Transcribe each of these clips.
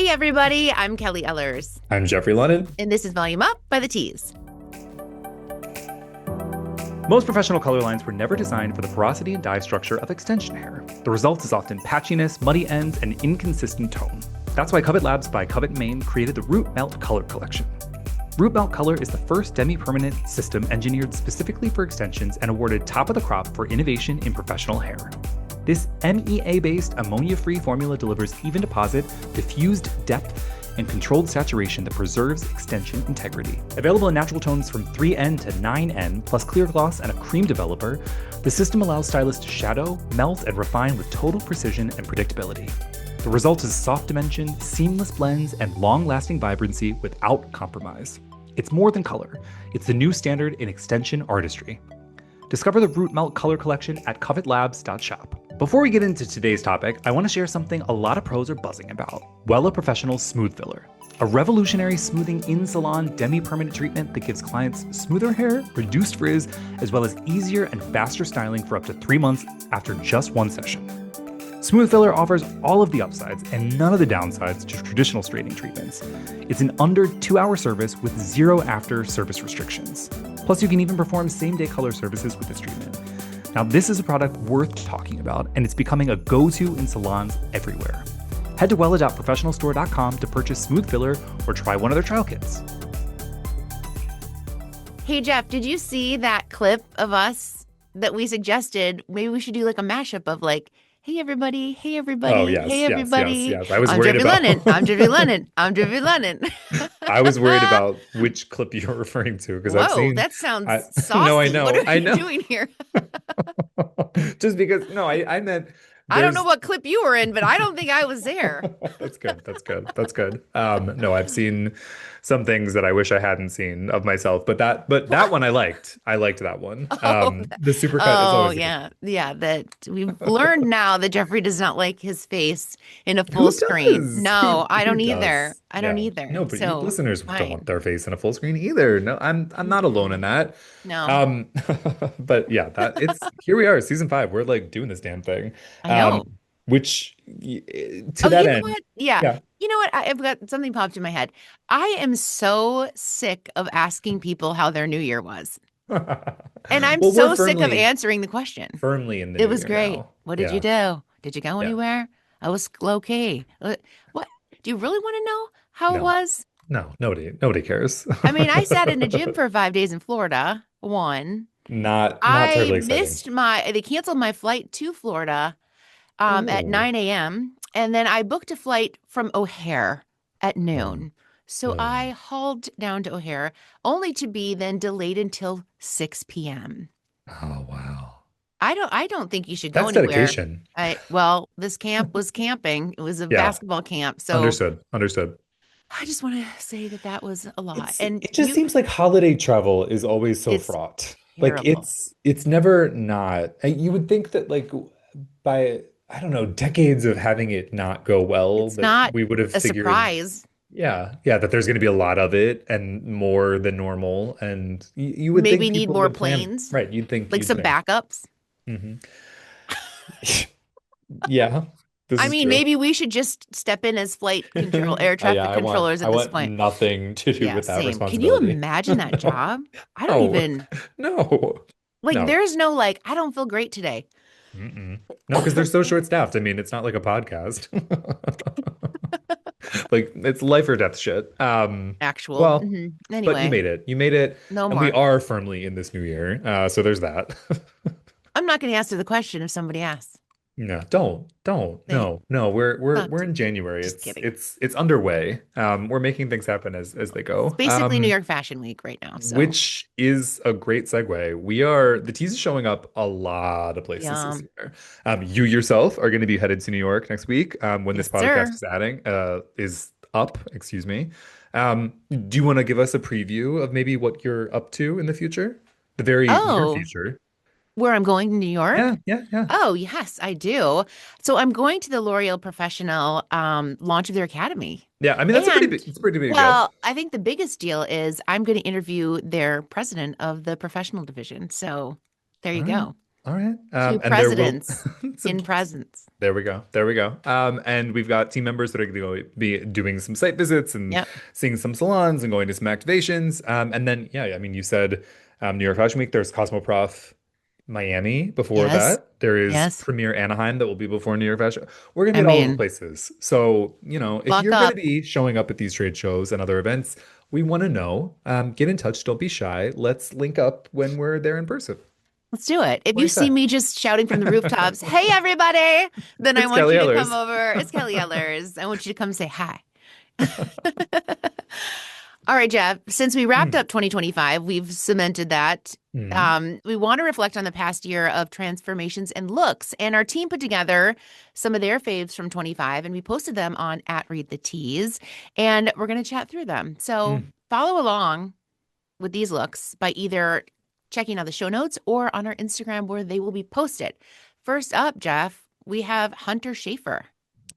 Hey, everybody. I'm Kelly Ellers. I'm Jeffrey Lennon. And this is Volume Up by the Tees. Most professional color lines were never designed for the porosity and dye structure of extension hair. The result is often patchiness, muddy ends, and inconsistent tone. That's why Covet Labs by Covet Maine created the Root Melt Color Collection. Root Melt Color is the first demi-permanent system engineered specifically for extensions and awarded top of the crop for innovation in professional hair. This MEA-based, ammonia-free formula delivers even deposit, diffused depth, and controlled saturation that preserves extension integrity. Available in natural tones from 3N to 9N, plus clear gloss and a cream developer, the system allows stylists to shadow, melt, and refine with total precision and predictability. The result is soft dimension, seamless blends, and long-lasting vibrancy without compromise. It's more than color. It's the new standard in extension artistry. Discover the Root Melt Color Collection at covetlabs.shop. Before we get into today's topic, I want to share something a lot of pros are buzzing about. Wella Professional Smooth Filler, a revolutionary smoothing in-salon demi-permanent treatment that gives clients smoother hair, reduced frizz, as well as easier and faster styling for up to 3 months after just one session. Smooth Filler offers all of the upsides and none of the downsides to traditional straightening treatments. It's an under 2-hour service with 0 after-service restrictions. Plus, you can even perform same-day color services with this treatment. Now, this is a product worth talking about, and it's becoming a go-to in salons everywhere. Head to wella.professionalstore.com to purchase Smooth Filler or try one of their trial kits. Hey, Jeff, did you see that clip of us that we suggested? Maybe we should do like a mashup of like, hey, everybody, hey, everybody, Oh, yes, hey, everybody. yes. I was I'm worried Jeffrey about... Lennon. I'm Jeffrey Lennon. I'm Jeffrey Lennon. I was worried about which clip you're referring to because I've seen... that sounds saucy. No, I know. What are you doing here? Just because... No, I meant... I don't know what clip you were in, but I don't think I was there. That's good. No, I've seen some things that I wish I hadn't seen of myself, but that one I liked. I liked that one. The supercut is always yeah. That we've learned now that Jeffrey does not like his face in a full screen. No, I don't either. I don't either. No, but you listeners don't want their face in a full screen either. No, I'm not alone in that. No. But yeah, it's here we are, season 5. We're like doing this damn thing. I know. Which to that end. What? Yeah. You know what? I've got something popped in my head. I am so sick of asking people how their new year was. And I'm so sick of answering the question. Firmly in the It was great. Now. What did you do? Did you go anywhere? I was low key. What? Do you really want to know how it was? No, nobody cares. I mean, I sat in a gym for 5 days in Florida. Not terribly exciting. They canceled my flight to Florida at 9 a.m. And then I booked a flight from O'Hare at noon. So I hauled down to O'Hare only to be then delayed until 6 p.m. Oh, wow. I don't think you should go That's anywhere. Dedication. This camp was camping. It was a basketball camp. So Understood. I just want to say that was a lot. It just seems like holiday travel is always so fraught. Terrible. Like it's never not. You would think that like by, I don't know, decades of having it not go well, it's that not we would have a figured surprise. Yeah, that there's going to be a lot of it and more than normal, and you would maybe think need people more would plan, planes, right? You'd think like some backups. Mm-hmm. Yeah, I mean, maybe we should just step in as flight air traffic controllers at this point. Nothing to do with that responsibility. Can you imagine that job? I don't even. No. There's no like. I don't feel great today. Mm-mm. No, because they're so short-staffed. I mean, it's not like a podcast. Like it's life or death shit. Actual. Well, anyway, but you made it. No and more. We are firmly in this new year. So there's that. I'm not going to answer the question if somebody asks. No, don't. No. We're in January. It's underway. We're making things happen as they go. It's basically New York Fashion Week right now. So. Which is a great segue. The teas is showing up a lot of places this year. You yourself are going to be headed to New York next week when this podcast is up. Excuse me. Do you want to give us a preview of maybe what you're up to in the future? The very near future. Where I'm going to New York? Yeah. Oh, yes, I do. So I'm going to the L'Oreal Professional launch of their academy. Yeah, I mean, it's a pretty big deal. Well, I think the biggest deal is I'm going to interview their president of the professional division. So there you go. All right. Two And there will presidents in presence. there we go. There we go. And we've got team members that are going to be doing some site visits and Yep. seeing some salons and going to some activations. And then, yeah, I mean, you said New York Fashion Week, there's Cosmoprof Miami before Yes. that. There is Yes. Premiere Anaheim that will be before New York Fashion. We're going to I be at all of the mean, places. So, if buck you're going to up. be showing up at these trade shows and other events, we want to know. Get in touch. Don't be shy. Let's link up when we're there in person. Let's do it. If What do you you see say? me just shouting from the rooftops, hey, everybody, then I It's want Kelly you to come Ellers. over. It's Kelly Ellers. I want you to come say hi. All right, Jeff, since we wrapped Mm. up 2025, we've cemented that. Mm. We want to reflect on the past year of transformations and looks. And our team put together some of their faves from 25, and we posted them on @ReadTheTease. And we're going to chat through them. So Mm. follow along with these looks by either checking out the show notes or on our Instagram where they will be posted. First up, Jeff, we have Hunter Schafer.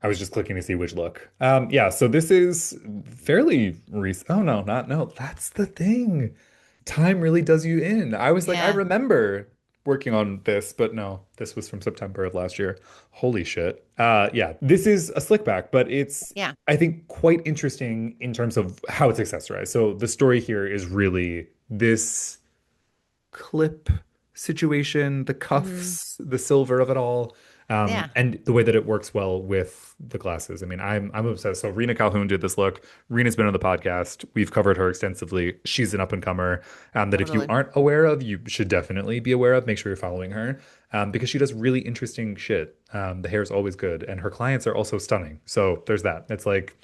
I was just clicking to see which look. Yeah, so this is fairly recent. Oh no, no, that's the thing. Time really does you in. I was like, I Yeah. remember working on this, but no, this was from September of last year. Holy shit. Yeah, this is a slick back, but it's, Yeah. I think, quite interesting in terms of how it's accessorized. So the story here is really this clip situation, the Hmm. cuffs, the silver of it all, Yeah. and the way that it works well with the glasses. I mean, I'm obsessed. So Rena Calhoun did this look. Rena's been on the podcast. We've covered her extensively. She's an up and comer that if you Totally. aren't aware of, you should definitely be aware of. Make sure you're following her because she does really interesting shit. The hair is always good, and her clients are also stunning. So there's that. It's like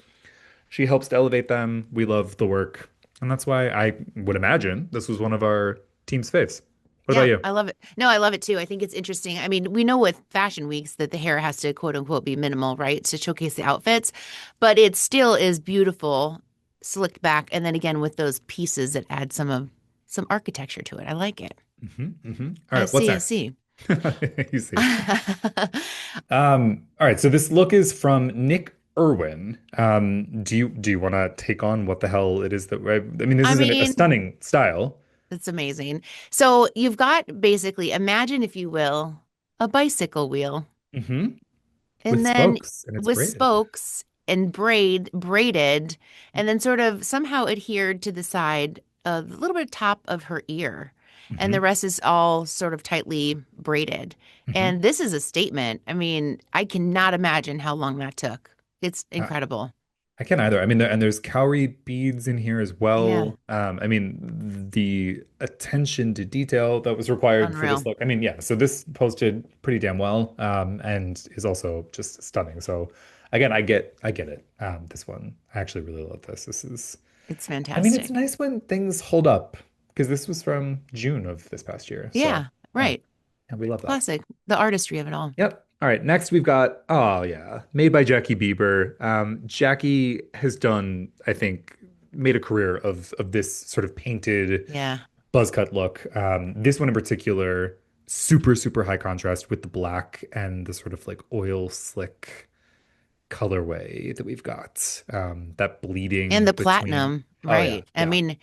she helps to elevate them. We love the work. And that's why I would imagine this was one of our team's faves. What about Yeah, you? I love it. No, I love it too. I think it's interesting. I mean, we know with fashion weeks that the hair has to quote unquote be minimal, right? To showcase the outfits, but it still is beautiful, slicked back. And then again, with those pieces that add some architecture to it. I like it. All I right, what's see, I next? see. You see. All right, so this look is from Nick Irwin. Do you want to take on what the hell it is that I mean, this I is a mean, stunning style. it's amazing. So you've got basically, imagine if you will, a bicycle wheel. hmm And With then spokes, and it's with braided. spokes and braided, and then sort of somehow adhered to the side of a little bit top of her ear. And the hmm rest is all sort of tightly braided. hmm And this is a statement. I mean, I cannot imagine how long that took. It's incredible. I can't either. I mean, and there's cowrie beads in here as Yeah, well. I mean, the attention to detail that was required for this unreal. look. I mean, yeah. So this posted pretty damn well, and is also just stunning. So again, I get it. This one, I actually really love this. This is, It's I mean, it's fantastic. nice when things hold up because this was from June of this past year. So Yeah, yeah, right. yeah, we love that. Classic. The artistry of it all. Yep. All right. Next, we've got, oh, yeah, made by Jackie Bieber. Jackie has done, I think, made a career of this sort of painted Yeah, buzz cut look. This one in particular, super, super high contrast with the black and the sort of like oil slick colorway that we've got. That and bleeding the between, platinum, oh, yeah, right. I yeah. mean,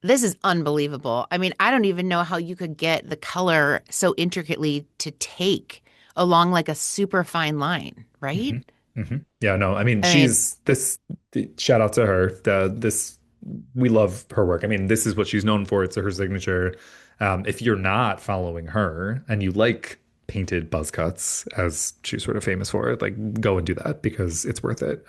this is unbelievable. I mean, I don't even know how you could get the color so intricately to take along like a super fine line, right? hmm Yeah, no, I mean, I mean, she's this shout out to her. This we love her work. I mean, this is what she's known for. It's her signature. If you're not following her and you like painted buzz cuts, as she's sort of famous for, like go and do that because it's worth it.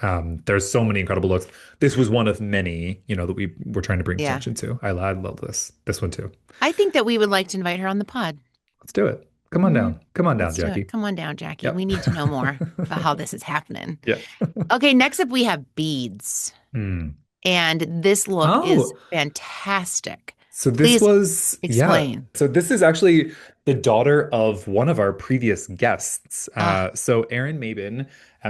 There's so many incredible looks. This was one of many, that we were trying to bring yeah. attention to. I love this one too. I think that we would like to invite her on the pod. Let's do it. Come on Hmm. down. Come on down, Let's do it. Jackie. Come on down, Jackie. Yep. We need to know more about how this is happening. Yeah. Okay, next up we have beads. Hmm. And this look is Oh, fantastic. so this Please was, yeah. explain. So this is actually the daughter of one of our previous guests. Ah, So Erin Mabin,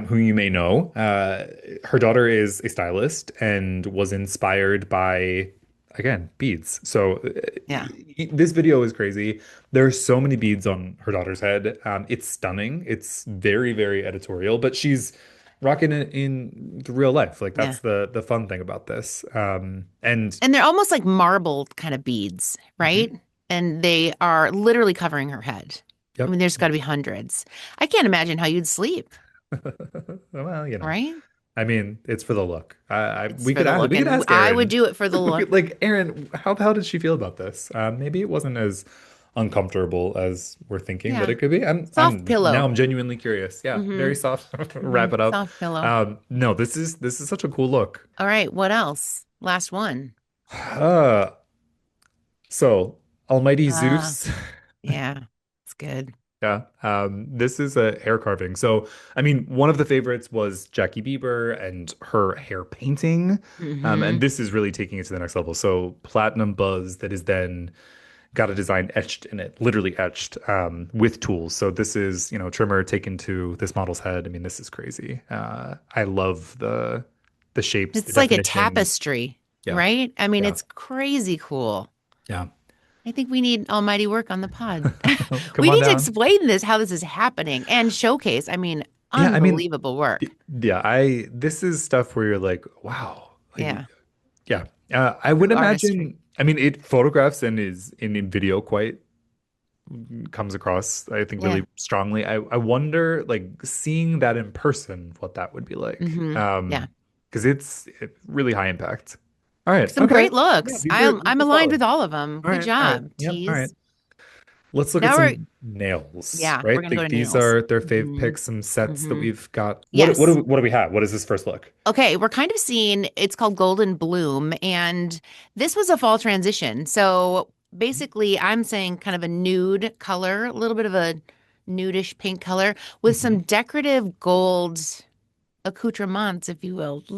who you may know, her daughter is a stylist and was inspired by, again, beads. So yeah, this video is crazy. There are so many beads on her daughter's head. It's stunning. It's very, very editorial, but she's rocking it in the real life. Like yeah. that's the fun thing about this. And And they're almost like marble kind of beads, Mhm. right? And they are literally covering her head. I Yep. mean, there's got to be hundreds. I can't imagine how you'd sleep, Well, right? I mean, it's for the look. It's for the look, We could and ask I would Erin. do it for the look. Like, Erin, how did she feel about this? Maybe it wasn't as uncomfortable as we're thinking that Yeah. it could be. Soft Now pillow. I'm genuinely curious. Yeah, very Mm-hmm. soft. Wrap it up. Soft pillow. No, this is such a cool look. All right. What else? Last one. Uh, so Almighty Uh, Zeus. yeah, it's good. Yeah. This is a hair carving. So, I mean, one of the favorites was Jackie Bieber and her hair painting. And Mm-hmm. this is really taking it to the next level. So, platinum buzz that is then got a design etched in it, literally etched, with tools. So this is, trimmer taken to this model's head. I mean, this is crazy. I love the shapes, the It's like a definitions. tapestry, Yeah. right? I mean, Yeah. it's crazy cool. Yeah. I think we need almighty work on the pod. Come We on need to down. explain this, how this is happening and showcase. I mean, Yeah, I mean, unbelievable work. yeah, I this is stuff where you're like, wow. Like, Yeah. yeah. I would True artistry. imagine, I mean, it photographs and is in video quite comes across, I think, Yeah. really strongly. I wonder, like, seeing that in person, what that would be like. Yeah. Because it's really high impact. All right, Some okay. great Yeah, looks. I'm these are aligned solid. with all of them. All Good right, all right. job, Yep, all right. tease. Let's look at Now we're some nails, yeah, we're right? gonna go Like to these nails. are their fave hmm picks, some sets that hmm we've got. Yes. What do we have? What is this first look? Okay, we're kind of seeing it's called Golden Bloom, and this was a fall transition. So basically, I'm saying kind of a nude color, a little bit of a nudish pink color with Mhm. some decorative gold accoutrements, if you will. Hmm.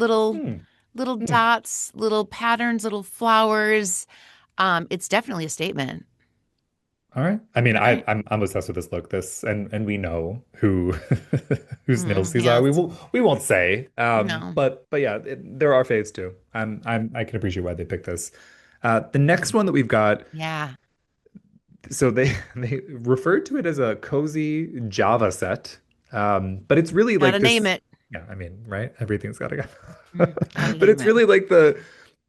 Little Hmm. dots, little patterns, little flowers. It's definitely a statement. All right. I mean, All right. I'm obsessed with this look. This and we know who whose nails these are. Yes. We won't say. No. But yeah, there are faves too. I can appreciate why they picked this. The next one that we've got, Yeah. so they referred to it as a cozy Java set. But it's really Gotta like name this. it. Yeah, I mean, right? Everything's gotta go. Gotta But name it's it. really like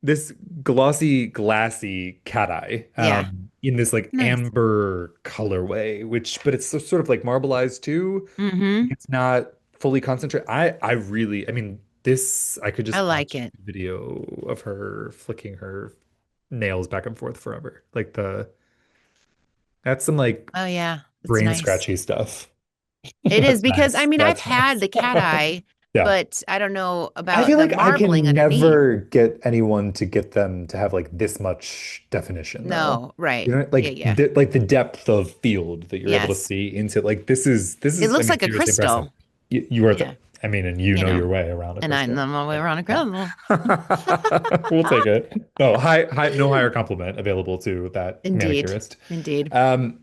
this glossy, glassy cat eye, Yeah. in this like Nice. amber colorway, but it's sort of like marbleized too. Mm-hmm. It's not fully concentrated. I really, I mean, this I could I just like watch it. a video of her flicking her nails back and forth forever. Like that's some like Oh yeah. It's brain nice. scratchy stuff. It is That's because I nice. mean I've That's had nice. the cat eye, Yeah. but I don't know I about feel the like I marbling can underneath. never get anyone to get them to have like this much definition though. No, right. You know, Yeah, yeah. like the depth of field that you're able to Yes. see into like this It is I looks mean like a seriously impressive. crystal. You are Yeah. I mean, and you You know know. your way around a And I'm crystal. the way Like, around a yeah. crystal. We'll take it. No, no higher compliment available to that Indeed. manicurist. Indeed.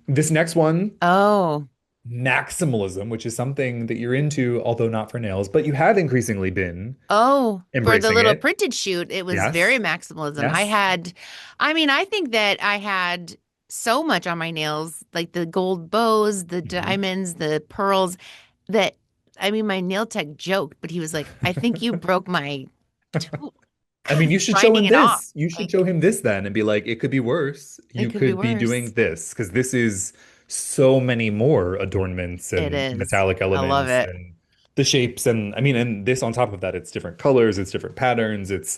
This next one, Oh, maximalism, which is something that you're into, although not for nails, but you have increasingly been oh, for the embracing little it. printed shoot, it was very Yes. maximalism. Yes. I mean, I think that I had so much on my nails, like the gold bows, the Mhm. diamonds, the pearls, that I mean, my nail tech joked, but he was like, I think you broke my toe I mean, you should show grinding him it off. this. You should show Like, him this then and be like, it could be worse. it You could be could be doing worse. this because this is so many more adornments It and is. metallic I love elements it. and the shapes and I mean, and this on top of that, it's different colors, it's different patterns, it's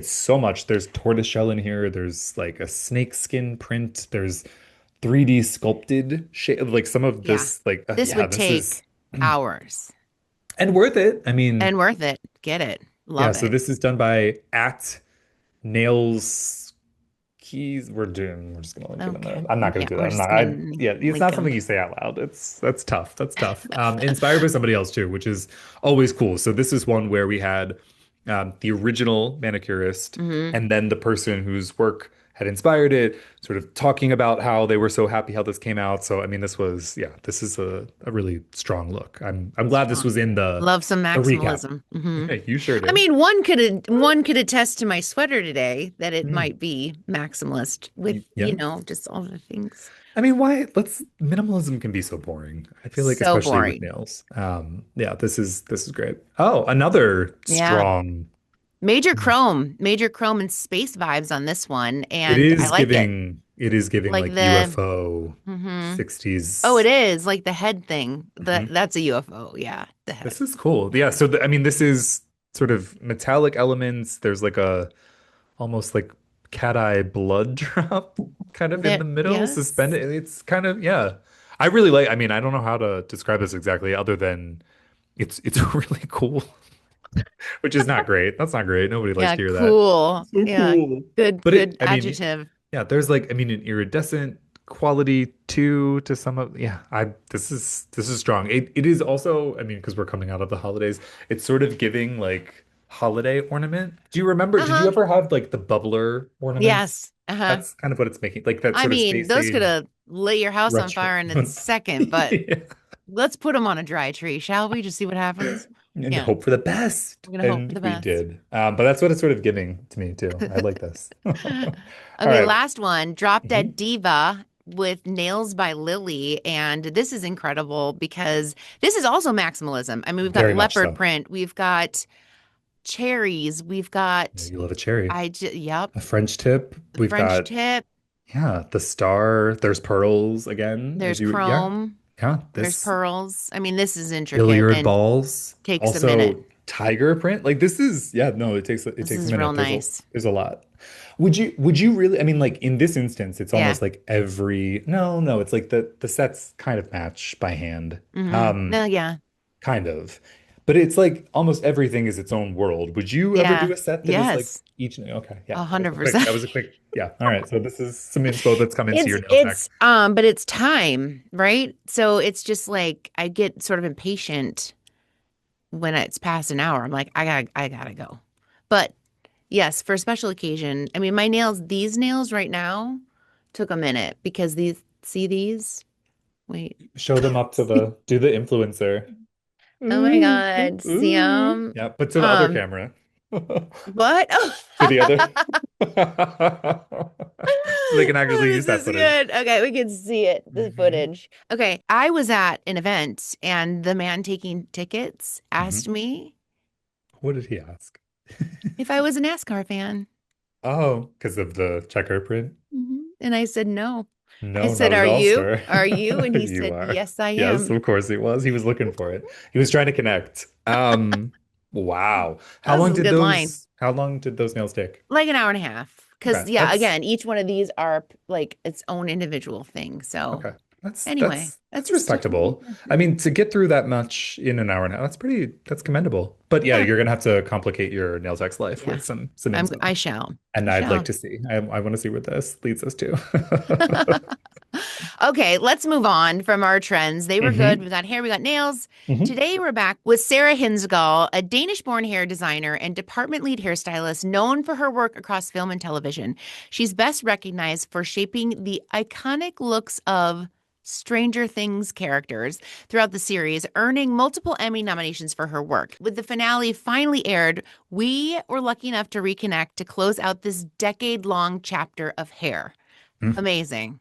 so much. There's tortoiseshell in here. There's like a snake skin print. There's 3D sculpted shape. Like some of Yeah. this, like This yeah, would this is take hours and worth it. I mean, and worth it. Get it. yeah. Love So it. this is done by at Nails Keys. We're just gonna link it in Okay. there. I'm not gonna Yeah, do that. we're I'm just not. gonna Yeah, it's link not them. something you say out loud. That's tough. That's tough. Inspired by somebody else too, which is always cool. So this is one where we had the original manicurist hmm and then the person whose work had inspired it, sort of talking about how they were so happy how this came out. So I mean, this is a really strong look. I'm glad this Strong. was in Love some the recap. maximalism. You sure I did. mean, one could attest to my sweater today that it Mm. might be maximalist with, Yeah. just all the things. I mean, why? Minimalism can be so boring. I feel like, So especially with boring. nails. Yeah, this is great. Oh, another Yeah. strong. Major chrome and space vibes on this one, It and I is like it. giving. It is giving like like the UFO hmm Oh, it 60s. is like the head thing. Mhm. That's a UFO. Yeah, the head. This is cool. Yeah, so I mean, this is sort of metallic elements. There's like a almost like cat eye blood drop kind of in There, the middle, yes. suspended. It's kind of, yeah. I really like, I mean, I don't know how to describe this exactly other than it's really cool, which is not great. That's not great. Nobody likes Yeah, to hear that. cool. So Yeah, cool. good, But good I mean, adjective. yeah, there's like, I mean, an iridescent quality too to some of, yeah, this is strong. It is also, I mean, because we're coming out of the holidays, it's sort of giving like holiday ornament. Do you remember, did you Uh-huh. ever have like the bubbler ornaments? Yes. Uh-huh. That's kind of what it's making, like that I sort of mean, space those could age have lit your house on retro. fire in a second, but Yeah. let's put them on a dry tree, shall we? Just see what happens. And Yeah, hope for the best. we're gonna hope for And the we best. did. But that's what it's sort of giving to me too. I like this. All Okay, right. last one, Drop Mhm. Dead Diva with Nails by Lily. And this is incredible because this is also maximalism. I mean, we've got Very much leopard so. print, we've got cherries, we've Yeah, got you love a cherry. yep, A French tip. the We've French got, tip, yeah, the star. There's pearls again, there's as you, yeah, chrome, yeah. there's This pearls. I mean, this is intricate billiard and balls. takes a minute. Also, tiger print. Like this is, yeah, no, it This takes a is real minute. nice. There's a lot. Would you really, I mean, like in this instance, it's Yeah. almost like every, no, it's like the sets kind of match by hand. No, yeah. Kind of. But it's like almost everything is its own world. Would you ever do Yeah. a set that is like Yes. each? Okay, yeah, that was a quick. 100%. That was a quick. Yeah. All right. So this is some inspo that's come into your It's nail tech. it's but it's time, right? So it's just like I get sort of impatient when it's past an hour. I'm like, I gotta go. But yes, for a special occasion, I mean my nails, these nails right now took a minute because these see these? Wait. Show them up to do the influencer. Oh my Ooh, God. See ooh. 'em? Yeah, but to the other Um, camera. To what? the other. So they can Oh, actually use this that is footage. good. Okay, we can see it, the Hmm. footage. Okay, I was at an event and the man taking tickets Hmm. asked me What did he ask? if I was a NASCAR fan. Oh, because of the checker print? And I said, no. I No, said, not at are all, you? sir. Are you? And he You said, are. yes, I Yes, am. of course he was. He was looking for it. He was trying to connect. Wow. That was a good line. How long did those nails take? Like an hour and a half. Okay. Because, yeah, again, each one of these are like its own individual thing. So, Okay. That's anyway, that's that's a story. respectable. I mean, to get through that much in an hour and a half, that's commendable. But yeah, Yeah. you're gonna have to complicate your nail tech's life Yeah. with some inspo. I shall. And I I'd like shall. to see. I want to see what this leads us to. Okay, let's move on from our trends. They were good. Hmm. We got hair, we got nails. Hmm. Today we're back with Sarah Hindsgaul, a Danish-born hair designer and department lead hairstylist known for her work across film and television. She's best recognized for shaping the iconic looks of Stranger Things characters throughout the series, earning multiple Emmy nominations for her work. With the finale finally aired, we were lucky enough to reconnect to close out this decade-long chapter of hair. Amazing.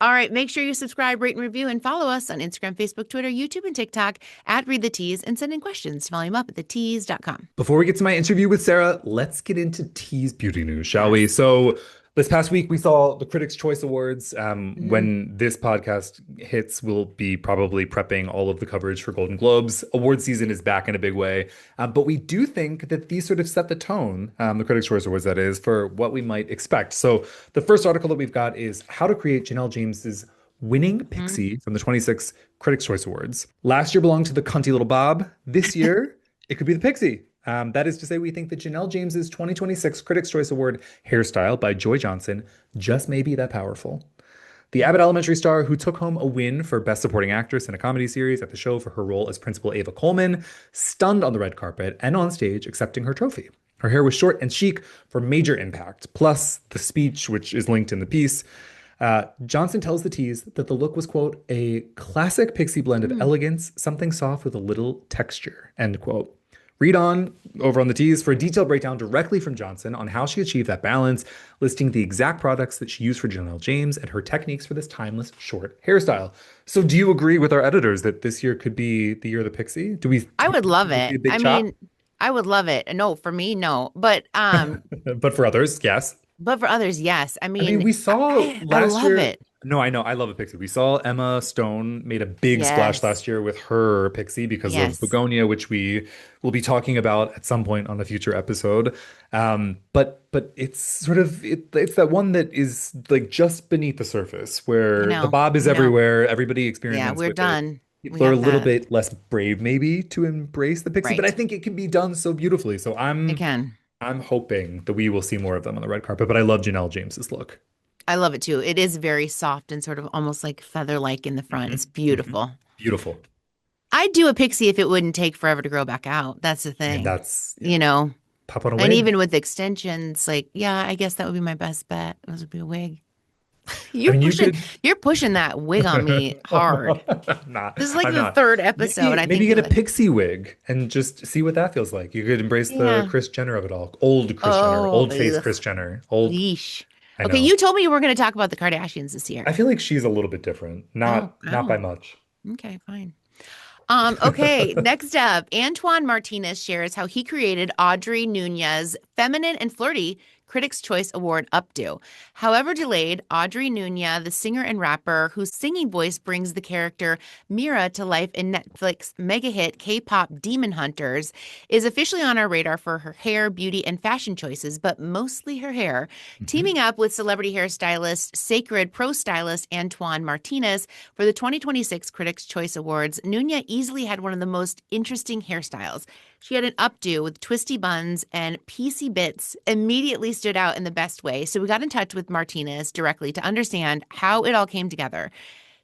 All right, make sure you subscribe, rate, and review, and follow us on Instagram, Facebook, Twitter, YouTube, and TikTok at Read the Tease, and send in questions to volume up at thetease.com. Before we get to my interview with Sarah, let's get into Tease beauty news, shall we? Yes. So, this past week we saw the Critics' Choice Awards. Mhm. When this podcast hits, we'll be probably prepping all of the coverage for Golden Globes. Award season is back in a big way, but we do think that these sort of set the tone, the Critics' Choice Awards, that is, for what we might expect. So, the first article that we've got is How to Create Janelle James's Winning Mhm. Pixie from the 26 Critics' Choice Awards. Last year belonged to the cunty little Bob. This year, it could be the Pixie. That is to say, we think that Janelle James's 2026 Critics' Choice Award hairstyle by Joy Johnson just may be that powerful. The Abbott Elementary star who took home a win for Best Supporting Actress in a Comedy Series at the show for her role as Principal Ava Coleman, stunned on the red carpet and on stage accepting her trophy. Her hair was short and chic for major impact, plus the speech, which is linked in the piece. Johnson tells the tease that the look was, quote, a classic pixie blend of Mm. elegance, something soft with a little texture, end quote. Read on over on the tease for a detailed breakdown directly from Johnson on how she achieved that balance, listing the exact products that she used for Janelle James and her techniques for this timeless short hairstyle. So, do you agree with our editors that this year could be the year of the pixie? Do we I would love see it. a big I chop? mean, I would love it. No, for me, no. But But for others, yes. But for others, yes. I I mean, mean, we saw I last love year. it. No, I know. I love a pixie. We saw Emma Stone made a big splash Yes. last year with her pixie because of Yes. Begonia, which we will be talking about at some point on a future episode. But it's sort of it's that one that is like just beneath the surface I where the know. bob is I know. everywhere. Everybody Yeah, experiments we're with it. done. We People are a got little that. bit less brave maybe to embrace the pixie, but I Right. think it can be done so beautifully. So It can. I'm hoping that we will see more of them on the red carpet. But I love Janelle James's look. I love it too. It is very soft and sort of almost like feather-like in the front. It's Mhm, mhm. beautiful. Beautiful. I'd do a pixie if it wouldn't take forever to grow back out. That's the I mean, thing, that's yeah. you know. Pop on a And wig. even with extensions, like, yeah, I guess that would be my best bet. It would be a wig. I You're mean, you pushing, could. you're pushing that wig on me hard. I'm not. This is like I'm the not. third episode. Maybe I maybe think get you a like, pixie wig and just see what that feels like. You could embrace the yeah. Kris Jenner of it all. Old Kris Jenner, Oh, old face ugh, Kris Jenner. Old. yeesh. I Okay, know. you told me you were going to talk about the Kardashians this I year. feel like she's a little bit different. Oh, Not by oh, much. okay, fine. Okay, next up, Antoine Martinez shares how he created Audrey Nunez's feminine and flirty Critics' Choice Award updo. However delayed, Audrey Nunez, the singer and rapper whose singing voice brings the character Mira to life in Netflix mega hit K-pop Demon Hunters, is officially on our radar for her hair, beauty, and fashion choices, but mostly her hair. Mhm. Teaming up with celebrity hairstylist, Sacred Pro Stylist Antoine Martinez for the 2026 Critics' Choice Awards, Nunez easily had one of the most interesting hairstyles. She had an updo with twisty buns and piecey bits, immediately stood out in the best way. So we got in touch with Martinez directly to understand how it all came together.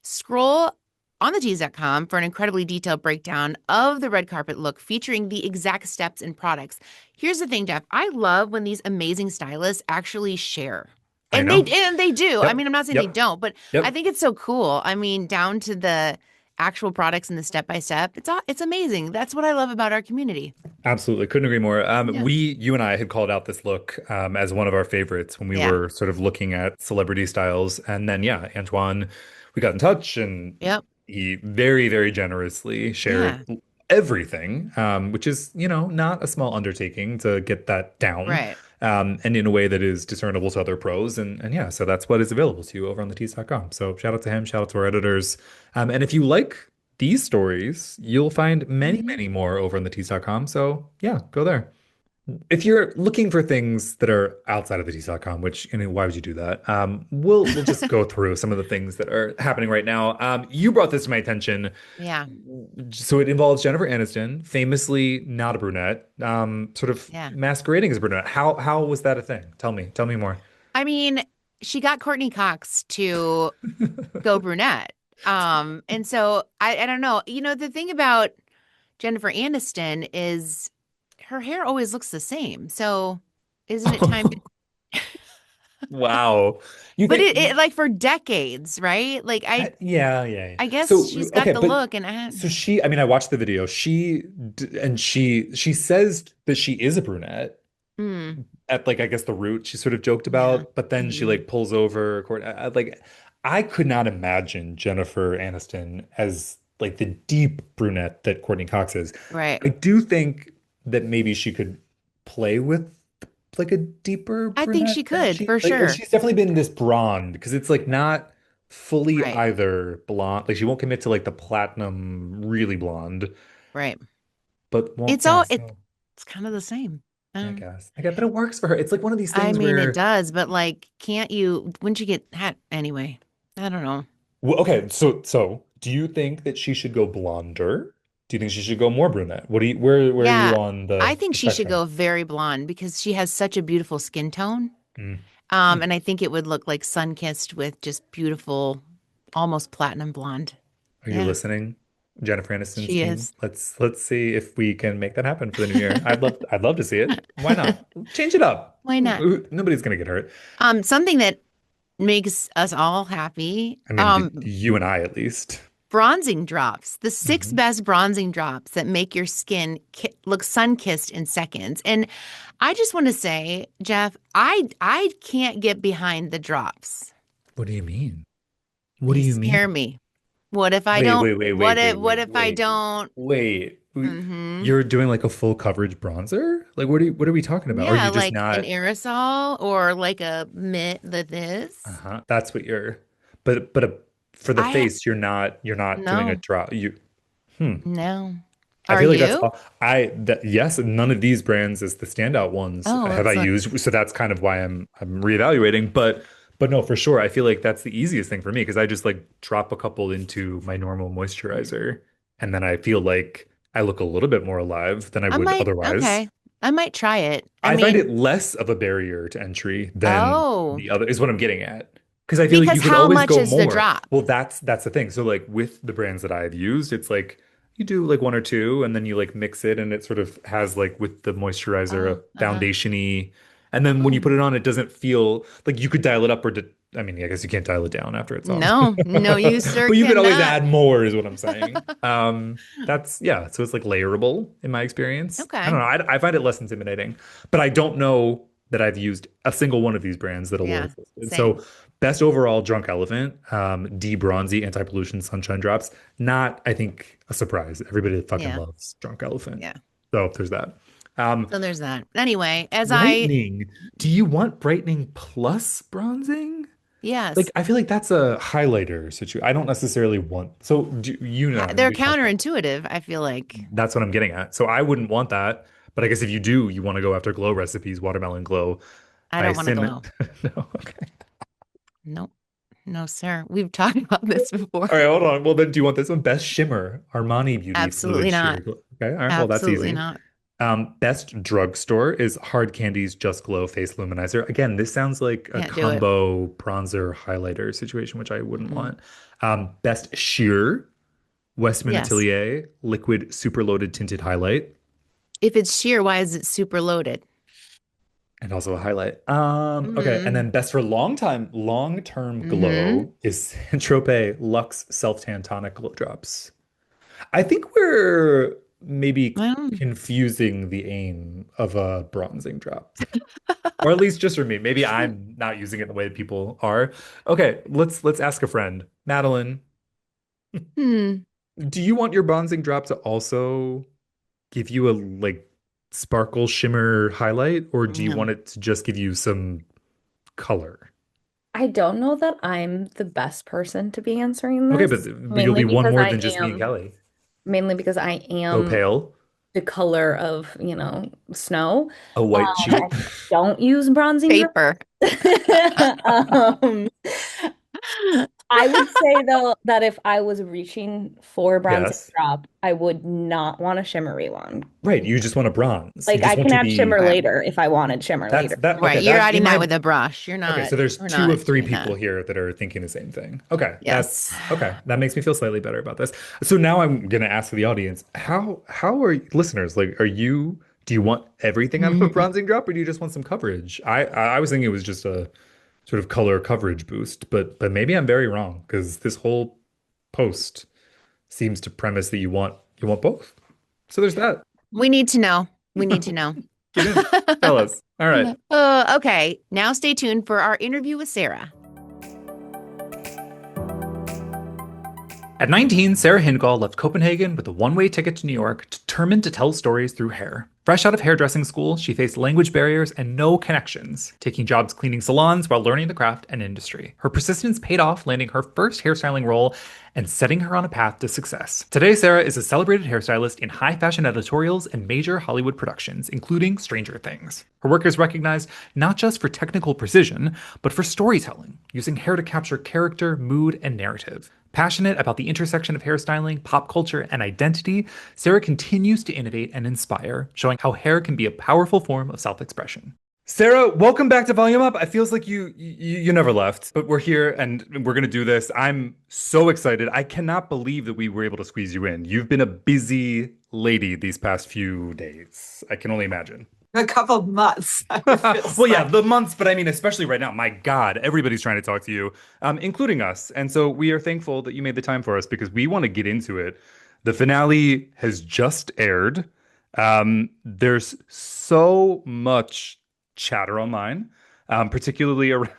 Scroll on thetease.com for an incredibly detailed breakdown of the red carpet look featuring the exact steps and products. Here's the thing, Jeff. I love when these amazing stylists actually share. I And they know. and they do. I Yep. mean, I'm not saying they Yep. don't, but I Yep. think it's so cool. I mean, down to the actual products and the step by step. It's amazing. That's what I love about our community. Absolutely. Couldn't agree more. Yeah. You and I had called out this look as one of our favorites when we Yeah. were sort of looking at celebrity styles. And then, yeah, Antoine, we got in touch and Yep. he very, very generously shared Yeah. everything, which is, not a small undertaking to get that down, Right. and in a way that is discernible to other pros. And yeah, so that's what is available to you over on thetease.com. So shout out to him, shout out to our editors. And if you like these stories, you'll find many, Mhm. many more over on thetease.com. So yeah, go there. If you're looking for things that are outside of the tease.com, which, why would you do that? We'll just go through some of the things that are happening right now. You brought this to my attention. Yeah. So it involves Jennifer Aniston, famously not a brunette, sort of Yeah. masquerading as a brunette. How was that a thing? Tell me more. I mean, she got Courtney Cox to go brunette. And so I don't know. The thing about Jennifer Aniston is her hair always looks the same. So isn't it time to Wow. You but think it like for decades, right? Like yeah. I So guess she's got okay, the but look and so I mean, I watched the video. She says that she is a brunette mm, at like I guess the root she sort of joked yeah. about, but then she Mhm. like pulls over like I could not imagine Jennifer Aniston as like the deep brunette that Courtney Cox is. Right. I do think that maybe she could play with like a deeper I think she brunette than could for like sure. she's definitely been this blonde because it's like not fully Right. either blonde. Like she won't commit to like the platinum really blonde, Right. but won't It's yeah, all so it's kind of the same. I guess. But it works for her. It's like one of these I things mean, it where does, but like, wouldn't you get that anyway? I don't know. well, okay, so do you think that she should go blonder? Do you think she should go more brunette? What do you where are you Yeah, on I think the she should spectrum? go very blonde because she has such a beautiful skin tone. Mm. Mm. And I think it would look like sun-kissed with just beautiful, almost platinum blonde. Are you Yeah, listening, Jennifer Aniston's she team? is. Let's see if we can make that happen for the new year. I'd love to see it. Why not? Change it up. Why not? Nobody's gonna get hurt. Something that makes us all happy. I mean, you and I at least. Bronzing drops, the six Mhm. best bronzing drops that make your skin look sun-kissed in seconds. And I just want to say, Jeff, I can't get behind the drops. What do you mean? What do They you scare mean? me. What if I Wait, don't? wait, wait, What wait, if wait, what wait, if I wait, don't? Mm-hmm. You're doing like a full coverage bronzer? Like what are we talking about? Or are Yeah, you just like an not aerosol or like a mitt that this. uh-huh. That's what you're for the I face you're not doing a no, drop. Hmm. no. I Are feel like that's you? all yes, none of these brands is the standout ones Oh, have I let's look. used. So that's kind of why I'm reevaluating. But no, for sure. I feel like that's the easiest thing for me because I just like drop a couple into my normal moisturizer and then I feel like I look a little bit more alive than I would otherwise. Okay. I might try it. I I find mean, it less of a barrier to entry than oh, the other is what I'm getting at. Because I feel like because you could how always much go is the more. drop? Well, that's the thing. So like with the brands that I've used, it's like you do like one or two and then you like mix it and it sort of has like with the moisturizer a Oh, uh-huh. foundation-y. And then when you Oh, put it on, it doesn't feel like you could dial it up or I mean, I guess you can't dial it down after it's on. no, no, you sir But you could always cannot. add more is what I'm saying. That's yeah, so it's like layerable in my experience. I don't Okay. know. I find it less intimidating, but I don't know that I've used a single one of these brands that Yeah, Allura's listed. same. So best overall Drunk Elephant, D Bronzy anti-pollution sunshine drops. Not, I think, a surprise. Everybody fucking Yeah, loves Drunk Elephant. yeah. So there's that. Um, So there's that. Anyway, as I, brightening. Do you want brightening plus bronzing? Like, yes, I feel like that's a highlighter situation. I don't necessarily want. So, you know, they're we talked about counterintuitive, I feel like. that's what I'm getting at. So, I wouldn't want that. But I guess if you do, you want to go after glow recipes, watermelon glow, I don't want to niacinamide. glow. No, okay. Nope. No, sir. We've talked about this before. All right, hold on. Well, then, do you want this one? Best shimmer, Armani Beauty Absolutely Fluid Sheer not. Glow. Okay, all right. Well, that's Absolutely easy. not. Best drugstore is Hard Candy's Just Glow Face Luminizer. Again, this sounds like a Can't do it. combo bronzer highlighter situation, which I wouldn't Mm-mm. want. Best sheer Westman Yes. Atelier Liquid Super Loaded Tinted Highlight, If it's sheer, why is it super loaded? and also a highlight. Okay, and Mm-hmm. then best for long-term Mm-hmm. glow is Saint-Tropez Luxe Self Tan Tonic Glow Drops. I think we're maybe Well, confusing the aim of a bronzing drop. Or at least just for me. Maybe I'm not using it the way that people are. Okay, let's ask a friend. Madeline, hmm. do you want your bronzing drop to also give you a like sparkle shimmer highlight, or do you No. want it to just give you some color? I don't know that I'm the best person to be answering Okay, but this, you'll mainly be one because more I than just me and am Kelly. mainly because I So am pale, the color of, snow. a white I sheep. don't use bronzing gel. Paper. Um, I would say though that if I was reaching for a bronzing Yes. drop, I would not want a shimmery one. Right, you just want a bronze. You Like I just want can to add shimmer be Okay. later if I wanted shimmer that's later. that okay, Right. You're that adding in that my with a brush. okay, so there's We're two of not three doing people that. here that are thinking the same thing. Okay, Yes. that's okay. That makes me feel slightly better about this. So now I'm gonna ask the audience, how are listeners like? Do you want everything out of a bronzing drop, or do you just want some coverage? I was thinking it was just a sort of color coverage boost, but maybe I'm very wrong because this whole post seems to premise that you want both. So there's that. We need to know. We need to know. Get in, tell us. All right. Okay. Now stay tuned for our interview with Sarah. At 19, Sarah Hindsgaul left Copenhagen with a one-way ticket to New York, determined to tell stories through hair. Fresh out of hairdressing school, she faced language barriers and no connections, taking jobs cleaning salons while learning the craft and industry. Her persistence paid off, landing her first hairstyling role and setting her on a path to success. Today, Sarah is a celebrated hairstylist in high-fashion editorials and major Hollywood productions, including Stranger Things. Her work is recognized not just for technical precision, but for storytelling, using hair to capture character, mood, and narrative. Passionate about the intersection of hairstyling, pop culture, and identity, Sarah continues to innovate and inspire, showing how hair can be a powerful form of self-expression. Sarah, welcome back to Volume Up. It feels like you never left, but we're here and we're going to do this. I'm so excited. I cannot believe that we were able to squeeze you in. You've been a busy lady these past few days. I can only imagine. A couple of months. Well, yeah, the months, but I mean, especially right now. My God, everybody's trying to talk to you, including us. And so we are thankful that you made the time for us because we want to get into it. The finale has just aired. There's so much chatter online. particularly around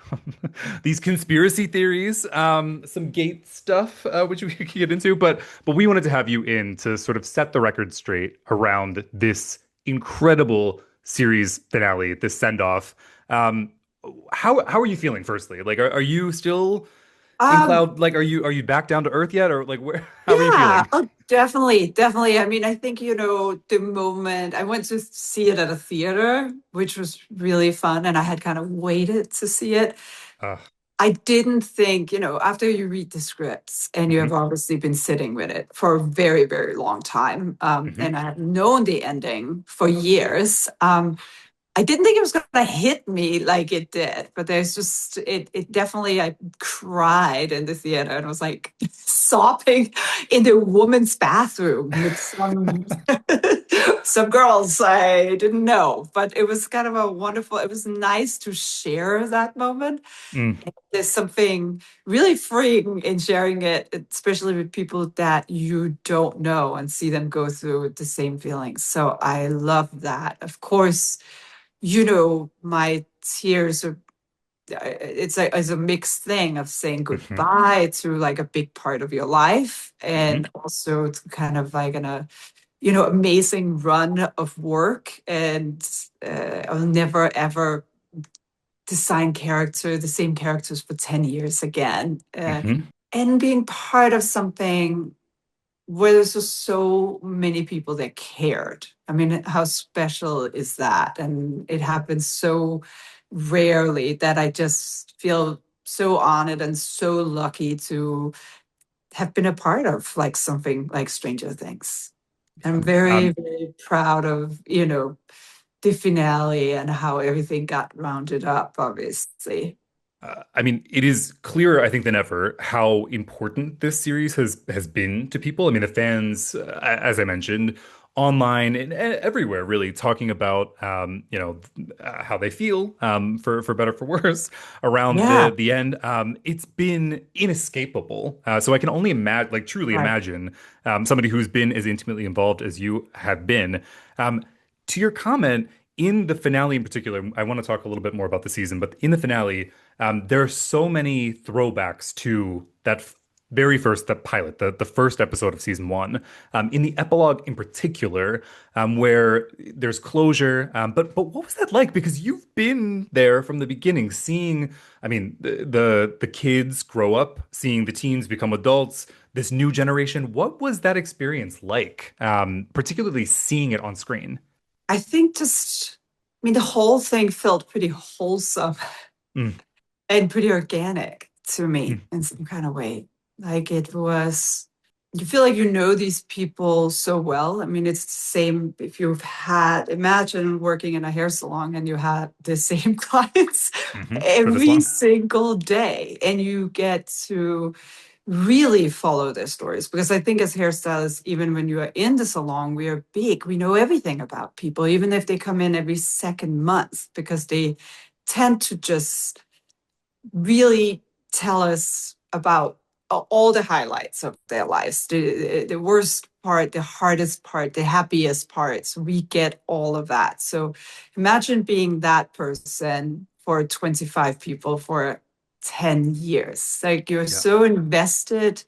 these conspiracy theories, some gate stuff, which we could get into. But we wanted to have you in to sort of set the record straight around this incredible series finale, this send off. Um, how are you feeling, firstly? Like, are you still in Um, cloud? Like, are you back down to earth yet, or like where? How are you yeah, feeling? oh, definitely, definitely. I mean, I think, the moment I went to see it at a theater, which was really fun, and I had kind of waited to see it. Uh, I didn't think, after you read the scripts and you mhm, have obviously been sitting with it for a very, very long time, mhm, and I have known the ending for years. I didn't think it was going to hit me like it did, but there's just it definitely I cried in the theater and was like sobbing in the woman's bathroom with some girls I didn't know, but it was kind of a wonderful, it was nice to share that moment. mm, There's something really freeing in sharing it, especially with people that you don't know and see them go through the same feelings. So I love that. Of course, my tears are, it's a mixed thing of saying mhm, goodbye to like a big part of your life, mhm, and also to kind of like amazing run of work. And I'll never ever design the same characters for 10 years again. mhm. And being part of something where there's just so many people that cared. I mean, how special is that? And it happens so rarely that I just feel so honored and so lucky to have been a part of like something like Stranger Things. I'm very, Um, very proud of, the finale and how everything got rounded up, obviously. I mean, it is clearer, I think, than ever how important this series has been to people. I mean, the fans, as I mentioned, online and everywhere, really talking about, how they feel, for better for worse, around Yeah, the end. It's been inescapable. So I can only imagine, like, truly right. imagine, somebody who's been as intimately involved as you have been. Um, to your comment, in the finale in particular, I want to talk a little bit more about the season, but in the finale. There are so many throwbacks to very first, the pilot, the first episode of season one. In the epilogue in particular, where there's closure. But what was that like? Because you've been there from the beginning, seeing, I mean, the kids grow up, seeing the teens become adults, this new generation. What was that experience like? Particularly seeing it on screen. I think I mean, the whole thing felt pretty wholesome Mm, and pretty organic to mm, me in some kind of way. Like it was, you feel like you know these people so well. I mean, it's the same if imagine working in a hair salon and you had the same clients for this every long. single day, and you get to really follow their stories. Because I think as hairstylists, even when you are in the salon, we are big. We know everything about people, even if they come in every second month, because they tend to just really tell us about all the highlights of their lives, the worst part, the hardest part, the happiest parts. We get all of that. So imagine being that person for 25 people for 10 years. Like you're Yeah. so invested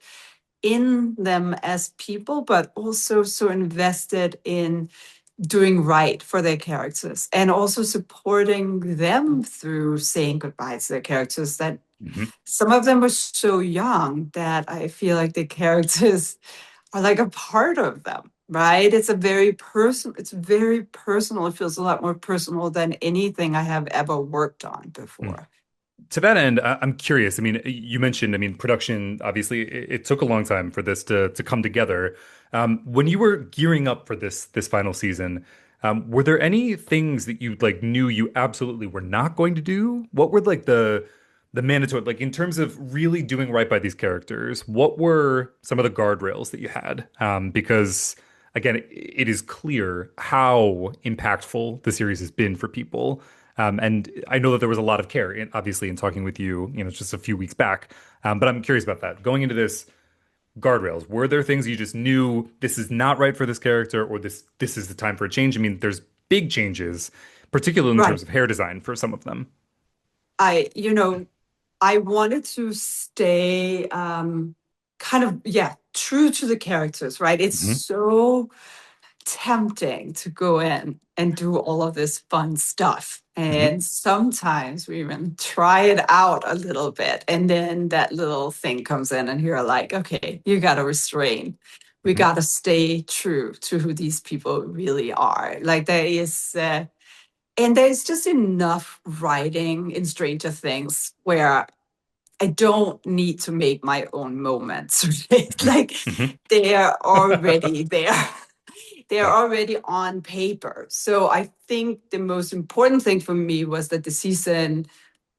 in them as people, but also so invested in doing right for their characters and also supporting them through saying goodbye to their characters. That Mhm. some of them were so young that I feel like the characters are like a part of them, right? It's very personal. It feels a lot more personal than anything I have ever worked on Mm. before. To that end, I'm curious. I mean, you mentioned, I mean, production, obviously, it took a long time for this to come together. When you were gearing up for this final season, were there any things that you like knew you absolutely were not going to do? What were like the mandatory, like in terms of really doing right by these characters, what were some of the guardrails that you had? Because again, it is clear how impactful the series has been for people. And I know that there was a lot of care, obviously, in talking with you, just a few weeks back. But I'm curious about that. Going into this, guardrails, were there things you just knew this is not right for this character, or this is the time for a change? I mean, there's big changes, particularly in Right. terms of hair design for some of them. I wanted to stay true to the characters, right? It's so tempting to go in and do all of this fun stuff. And sometimes we even try it out a little bit. And then that little thing comes in and you're like, okay, you got to restrain. We got to stay true to who these people really are. Like there is, and there's just enough writing in Stranger Things where I don't need to make my own moments, right? Like they're already there. They're already on paper. So I think the most important thing for me was that the season,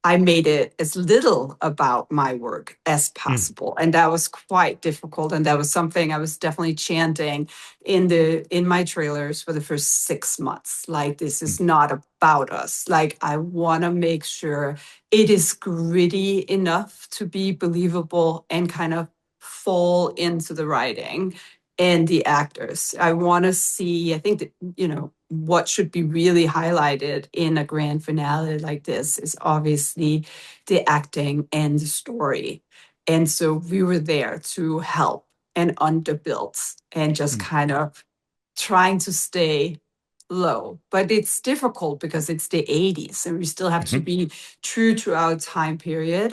I made it as little about my work as possible. And that was quite difficult. And that was something I was definitely chanting in my trailers for the first 6 months. Like, this is not about us. Like, I want to make sure it is gritty enough to be believable and kind of fall into the writing and the actors. I want to see, I think that, what should be really highlighted in a grand finale like this is obviously the acting and the story. And so we were there to help and underbuild and just kind of trying to stay low. But it's difficult because it's the 80s and we still have to be true to our time period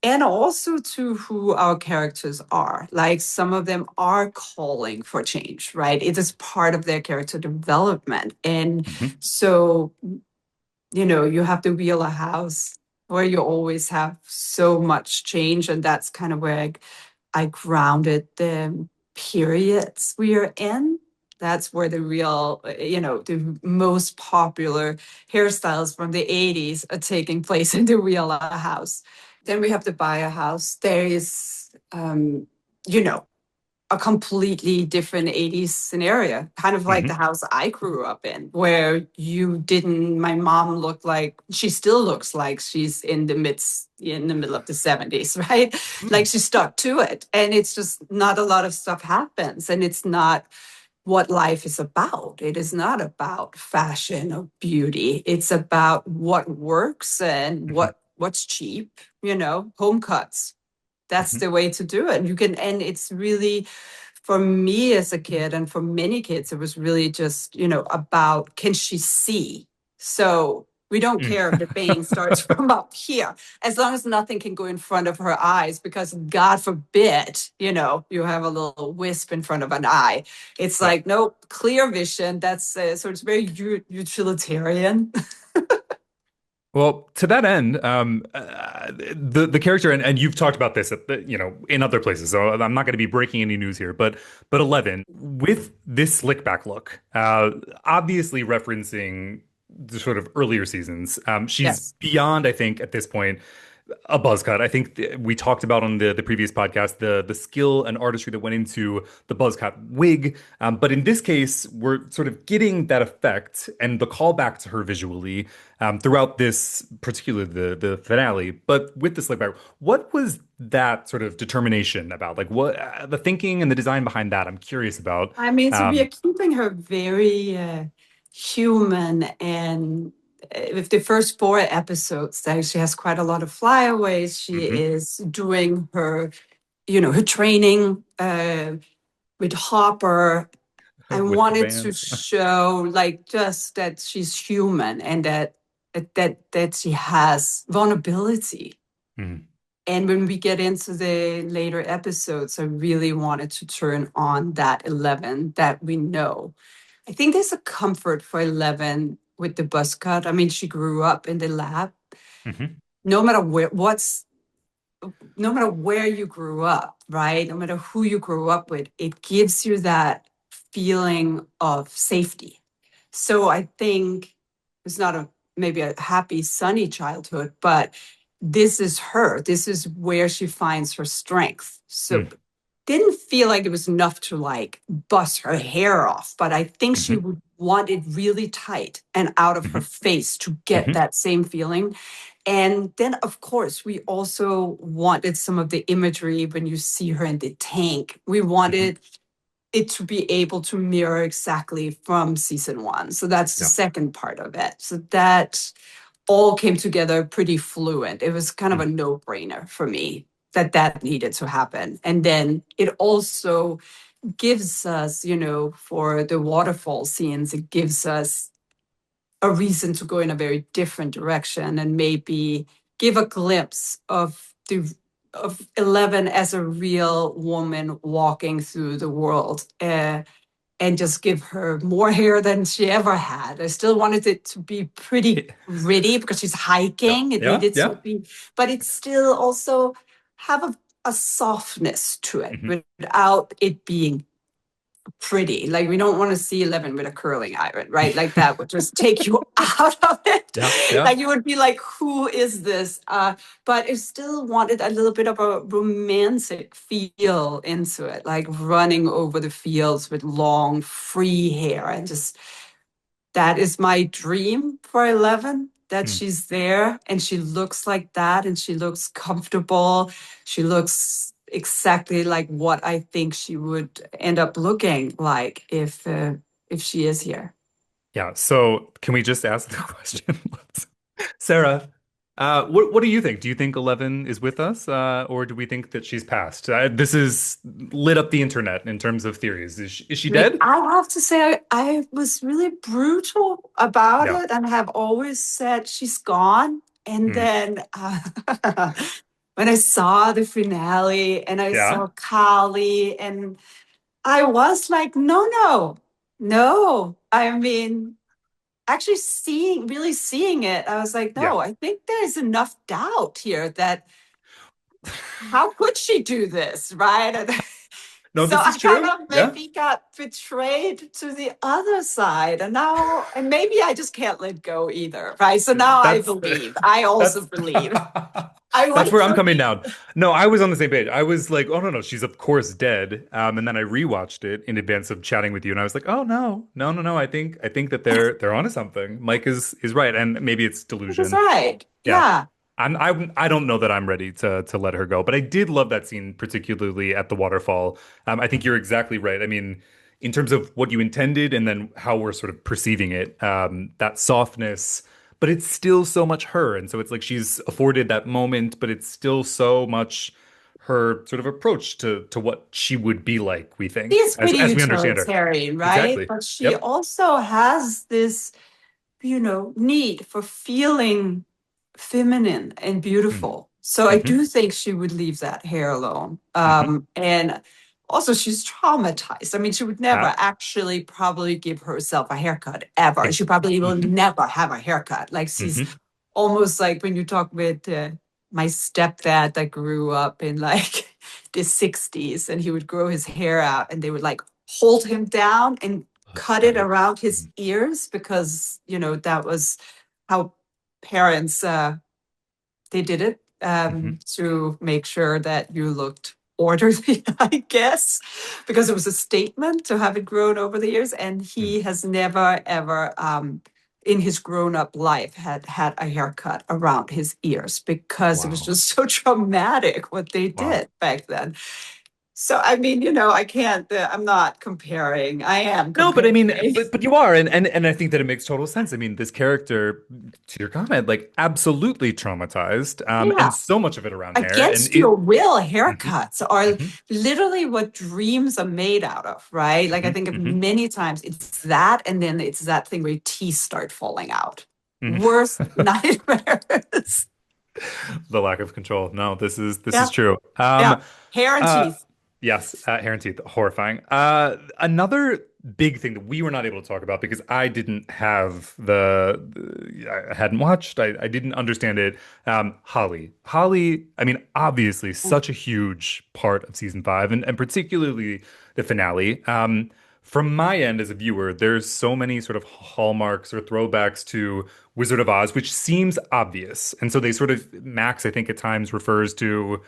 and also to who our characters are. Like, some of them are calling for change, right? It is part of their character development. And so, you have to wheel a house where you always have so much change. And that's kind of where I grounded the periods we are in. That's where the real, the most popular hairstyles from the 80s are taking place in the real house. Then we have to buy a house. There is, a completely different 80s scenario, kind of like the house I grew up in, where my mom looked like, she still looks like she's in the middle of the 70s, right? Like, she stuck to it. And it's just not a lot of stuff happens. And it's not what life is about. It is not about fashion or beauty. It's about what works and what's cheap, home cuts. That's the way to do it. And it's really, for me as a kid and for many kids, it was really just, about, can she see? So we don't care if the bang starts from up here, as long as nothing can go in front of her eyes, because God forbid, you have a little wisp in front of an eye. It's like, nope, clear vision. That's so it's very utilitarian. Well, to that end, the character, and you've talked about this in other places, so I'm not going to be breaking any news here, but 11 with this slick back look, obviously referencing the sort of earlier seasons. She's beyond, I think, at this point, a buzz cut. I think we talked about on the previous podcast the skill and artistry that went into the buzz cut wig. But in this case, we're sort of getting that effect and the callback to her visually throughout this, particularly the finale. But with the slick back, what was that sort of determination about? Like, what the thinking and the design behind that? I'm curious about. I mean, so we are keeping her very human, and with the first 4 episodes, she has quite a lot of flyaways. She is doing her, her training with Hopper. I wanted to show, like, just that she's human and that she has vulnerability. And when we get into the later episodes, I really wanted to turn on that 11 that we know. I think there's a comfort for 11 with the buzz cut. I mean, she grew up in the lab. No matter where you grew up, right? No matter who you grew up with, it gives you that feeling of safety. So I think it's not maybe a happy, sunny childhood, but this is her. This is where she finds her strength. So didn't feel like it was enough to, like, bust her hair off, but I think she would want it really tight and out of her face to get that same feeling. And then, of course, we also wanted some of the imagery when you see her in the tank. We wanted it to be able to mirror exactly from season 1. So that's the second part of it. So that all came together pretty fluent. It was kind of a no-brainer for me that needed to happen. And then it also gives us, for the waterfall scenes, it gives us a reason to go in a very different direction and maybe give a glimpse of 11 as a real woman walking through the world. And just give her more hair than she ever had. I still wanted it to be pretty gritty because she's hiking. It needed to be, but it still also have a softness to it without it being pretty. Like, we don't want to see 11 with a curling iron, right? Like, that would just take you out of it. Like, you would be like, who is this? But it still wanted a little bit of a romantic feel into it, like running over the fields with long, free hair. And just, that is my dream for 11, that she's there and she looks like that and she looks comfortable. She looks exactly like what I think she would end up looking like if she is here. Yeah. So can we just ask the question? Sarah, what do you think? Do you think 11 is with us, or do we think that she's passed? This has lit up the internet in terms of theories. Is she dead? I have to say, I was really brutal about it and have always said she's gone. And then when I saw the finale and I saw Kali, and I was like, no. I mean, actually really seeing it, I was like, no, I think there's enough doubt here that how could she do this, right? No, so this is true. I kind of maybe got betrayed to the other side, and maybe I just can't let go either, right? So now I believe. I also believe. That's where I'm coming down. No, I was on the same page. I was like, oh no, she's of course dead. And then I rewatched it in advance of chatting with you, and I was like, oh no. I think that they're onto something. Mike is right, and maybe it's delusion. That's right. Yeah. I don't know that I'm ready to let her go, but I did love that scene, particularly at the waterfall. I think you're exactly right. I mean, in terms of what you intended and then how we're sort of perceiving it, that softness, but it's still so much her. And so it's like she's afforded that moment, but it's still so much her sort of approach to what she would be like, we think, She's pretty as we understand her. utilitarian, right? Exactly. But she also has this, need for feeling feminine and beautiful. So I do think she would leave that hair alone. And also, she's traumatized. I mean, she would never actually probably give herself a haircut ever. She probably will never have a haircut. Like, she's almost like when you talk with my stepdad that grew up in like the 60s, and he would grow his hair out and they would like hold him down and cut it around his ears because, that was how parents, they did it to make sure that you looked orderly, I guess, because it was a statement to have it grown over the years. And he has never, ever in his grown-up life had a haircut around his ears because it was just so traumatic what they did back then. So, I mean, I can't, I'm not comparing. I am comparing. No, but I mean, but you are. And I think that it makes total sense. I mean, this character, to your comment, like absolutely traumatized. And so much of it around hair. Against your will, haircuts are literally what dreams are made out of, right? Like, I think of many times it's that, and then it's that thing where your teeth start falling out. Worst nightmares. The lack of control. No, this is true. Hair and teeth. Yes, hair and teeth, horrifying. Another big thing that we were not able to talk about because I didn't have I hadn't watched, I didn't understand it. Holly, I mean, obviously such a huge part of season 5 and particularly the finale. From my end as a viewer, there's so many sort of hallmarks or throwbacks to Wizard of Oz, which seems obvious. And so they sort of, Max, I think at times refers to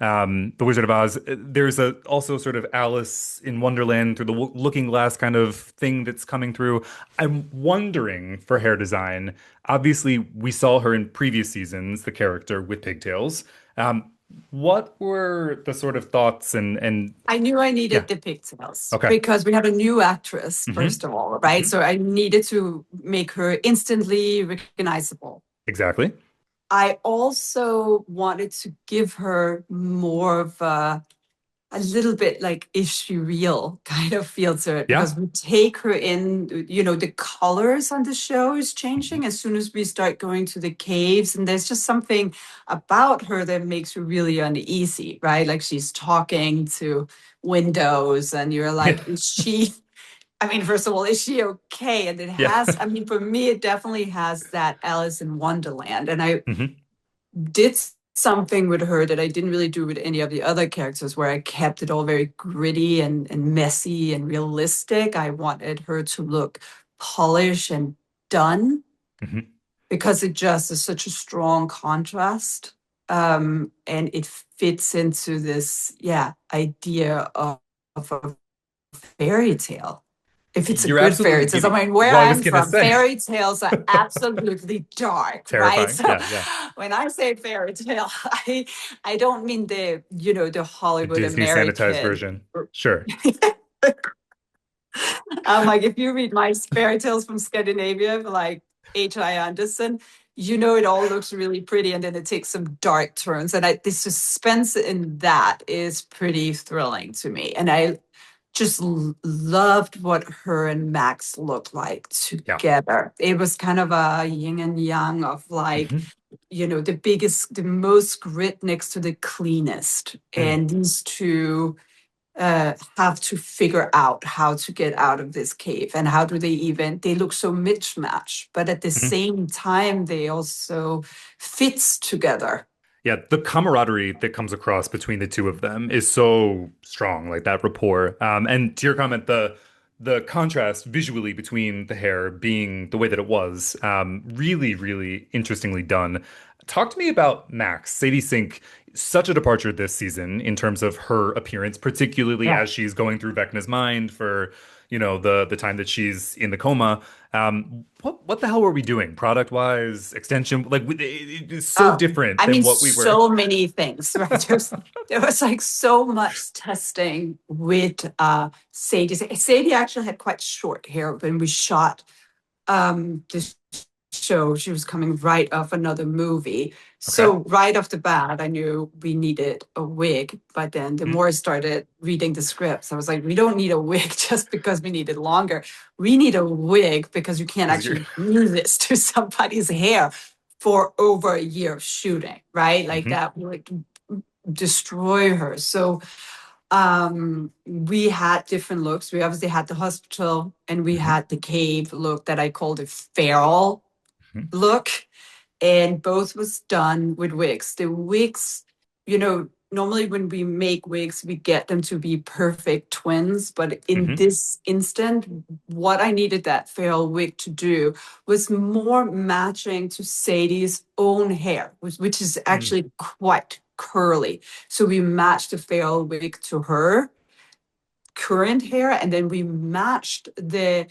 the Wizard of Oz. There's also sort of Alice in Wonderland through the looking glass kind of thing that's coming through. I'm wondering for hair design, obviously we saw her in previous seasons, the character with pigtails. What were the sort of thoughts and I knew I needed the pigtails because we have a new actress, first of all, right? So I needed to make her instantly recognizable. Exactly. I also wanted to give her more of a little bit like, is she real kind of feel to it, Yeah. because we take her in, you know, the colors on the show is Mhm. changing as soon as we start going to the caves. And there's just something about her that makes you really uneasy, right? Like she's talking to windows and you're like, is she, I mean, first of all, is she okay? And it Yeah. has, I mean, for me, it definitely has that Alice in Wonderland. And I Mhm. did something with her that I didn't really do with any of the other characters, where I kept it all very gritty and messy and realistic. I wanted her to look polished and done, Mhm. because it just is such a strong contrast. And it fits into this, idea of a fairy tale. If it's a You're good absolutely fairy tale. kidding. I mean, where Well, I was I'm gonna from, say fairy tales are absolutely dark, right? terrifying. So Yeah, yeah. when I say fairy tale, I don't mean the The Hollywood Disney sanitized American. version. Sure. I'm like, if you read my fairy tales from Scandinavia, like H.I. Anderson, you know it all looks really pretty, and then it takes some dark turns. And the suspense in that is pretty thrilling to me. And I just loved what her and Max looked like Yeah. together. It was kind of a yin and yang of like, Mhm. the most grit next to the cleanest. Mm. And these two have to figure out how to get out of this cave, and how do they look so mismatched, but at the Mhm. same time they also fits together. Yeah, the camaraderie that comes across between the two of them is so strong, like that rapport. And to your comment, the contrast visually between the hair being the way that it was, really, really interestingly done. Talk to me about Max. Sadie Sink, such a departure this season in terms of her appearance, particularly Yeah. as she's going through Vecna's mind for, the time that she's in the coma. What the hell were we doing, product wise, extension? Like it is so Oh, different I than mean, what we were. so many things, right? There was like so much testing with Sadie. Sadie actually had quite short hair when we shot this show. She was coming right off another movie. Okay. So right off the bat, I knew we needed a wig. But then the Mhm. more I started reading the scripts, I was like, we don't need a wig just because we need it longer. We need a wig because you can't 'Cause you're. actually glue this to somebody's hair for over a year of shooting, right? Like Mhm. that would destroy her. So we had different looks. We obviously had the hospital and we Mhm. had the cave look that I called a feral Mhm. look, and both was done with wigs. The wigs, normally when we make wigs, we get them to be perfect twins. But in Mhm. this instant, what I needed that feral wig to do was more matching to Sadie's own hair, which is Mm. actually quite curly. So we matched the feral wig to her current hair, and then we matched the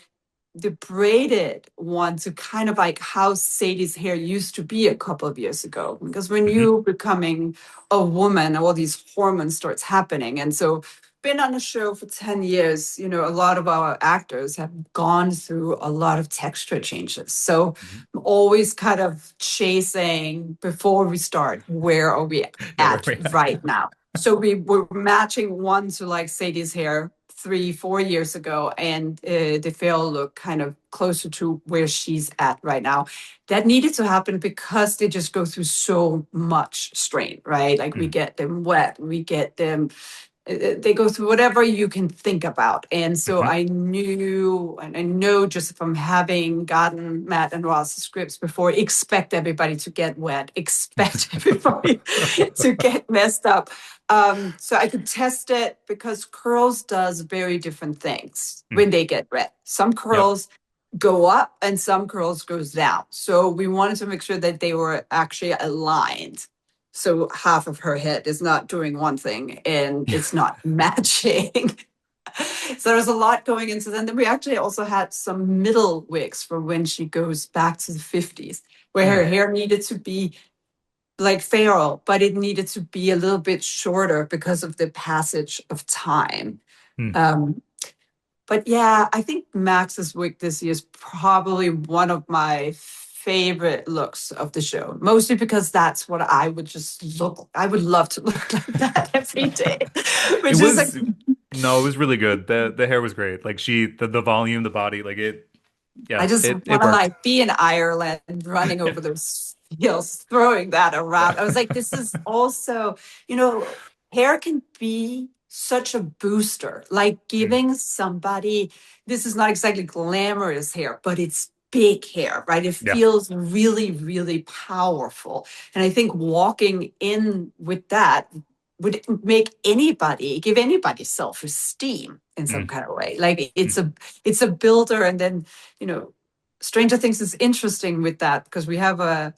braided one to kind of like how Sadie's hair used to be a couple of years ago. Because when Mhm. you becoming a woman, all these hormones starts happening. And so been on a show for 10 years, a lot of our actors have gone through a lot of texture changes. So Mhm. I'm always kind of chasing before we start, where are we Yeah, where at we at? right now? So we were matching one to like Sadie's hair 3-4 years ago, and the fail look kind of closer to where she's at right now. That needed to happen because they just go through so much strain, right? Like we Mm. get them wet, we get them they go through whatever you can think about. And so Mhm. I knew, and I know just from having gotten Matt and Ross's scripts before, expect everybody to get wet, expect everybody to get messed up. So I could test it because curls does very different things Mm. when they get wet. Some Yep. curls go up and some curls goes down. So we wanted to make sure that they were actually aligned. So half of her head is not doing one thing and it's not matching. So there's a lot going into that. And then we actually also had some middle wigs for when she goes back to the 50s, where her Mm. hair needed to be like feral, but it needed to be a little bit shorter because of the passage of time. Mm. Um, but yeah, I think Max's wig this year is probably one of my favorite looks of the show, mostly because that's what I would I would love to look like that every day, It which is like, was no, it was really good. The hair was great. Like the volume, the body, like it. Yeah, I just it want to worked. like be in Ireland running over those fields, throwing that around. I was like, this is also, you know, hair can be such a booster, like Mm, giving somebody, this is not exactly glamorous hair, but it's big hair, right? It yeah. feels really, really powerful. And I think walking in with that would give anybody self-esteem in some Mm, kind of way. Like mm, it's a builder. And then, you know, Stranger Things is interesting with that because we have a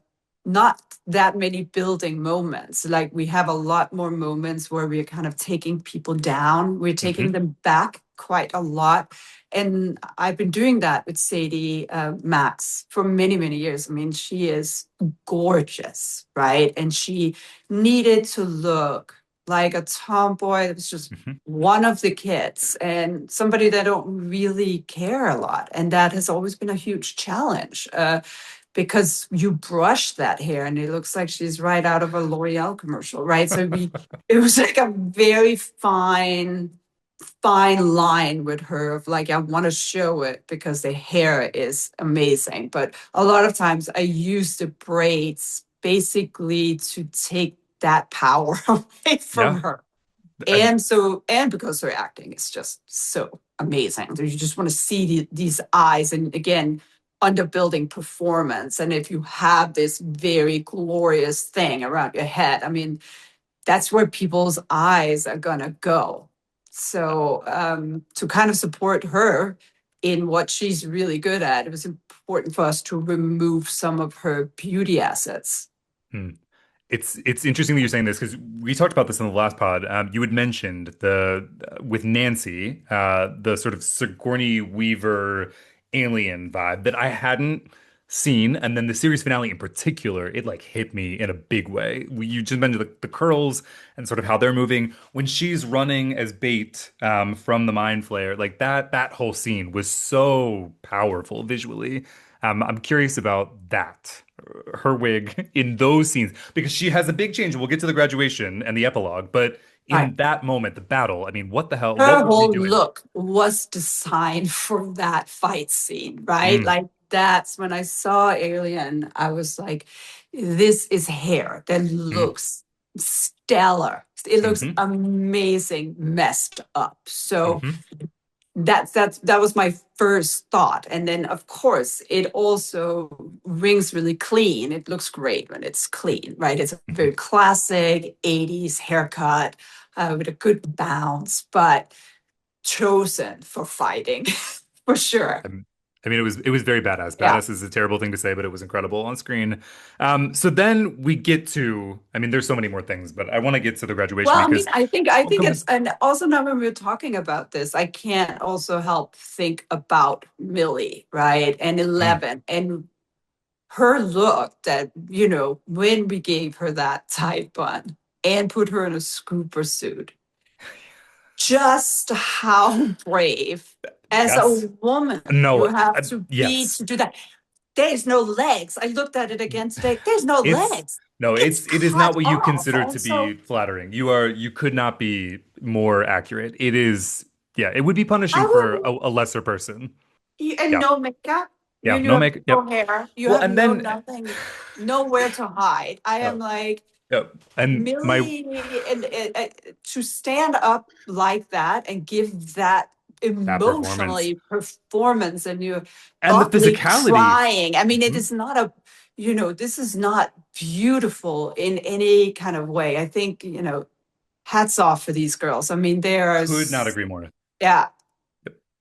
not that many building moments. Like we have a lot more moments where we're kind of taking people down. We're taking hmm them back quite a lot. And I've been doing that with Sadie Max for many, many years. I mean, she is gorgeous, right? And she needed to look like a tomboy that was just hmm one of the kids and somebody that don't really care a lot. And that has always been a huge challenge because you brush that hair and it looks like she's right out of a L'Oreal commercial, right? It was like a very fine line with her of like, I want to show it because the hair is amazing. But a lot of times I use the braids basically to take that power away from Yeah. her. I, And because her acting is just so amazing. You just want to see these eyes. And again, underbuilding performance. And if you have this very glorious thing around your head, I mean, that's where people's eyes are going to go. So to kind of support her in what she's really good at, it was important for us to remove some of her beauty assets. hmm. It's interesting that you're saying this because we talked about this in the last pod. You had mentioned the with Nancy, the sort of Sigourney Weaver alien vibe that I hadn't seen, and then the series finale in particular, it like hit me in a big way. You just mentioned the curls and sort of how they're moving when she's running as bait from the mind flayer. Like that whole scene was so powerful visually. I'm curious about that, her wig in those scenes, because she has a big change. We'll get to the graduation and the epilogue, but Right. in that moment, the battle, I mean, what the hell? What Her were we whole doing? look was designed for that fight scene, right? Mm, Like that's when I saw Alien, I was like, this is hair that mm, looks stellar. It looks hmm amazing, messed up. So hmm that was my first thought. And then of course it also rings really clean. It looks great when it's clean, right? It's a very hmm classic 80s haircut with a good bounce, but chosen for fighting for sure. I mean, it was very badass. Yeah. Badass is a terrible thing to say, but it was incredible on screen. So then we get to, I mean, there's so many more things, but I want to get to the graduation Well, I mean, because, I oh, think go it's, ahead. and also now when we're talking about this, I can't also help think about Millie, right? And Mm. 11 and her look that, you know, when we gave her that tight bun and put her in a scooper suit, just how brave as a Yes. woman you No. have to be Yes. to do that. There's no legs. I looked at it again today. There's no It's legs. no, It's it is not cut what you off. consider to Also, be flattering. You could not be more accurate. It is, yeah, it would be I punishing for wouldn't, a lesser person. and Yeah. no makeup. Yeah, You no have make. no Yep. hair. You Well, have and no then nothing, nowhere to hide. I uh, am like, and my Millie, and to stand up like that and give that that performance emotionally performance and you and the ugly physicality. crying. I mean, it Mhm. is not a, you know, this is not beautiful in any kind of way. I think, you know, hats off for these girls. I mean, they are, Could not agree more. yeah,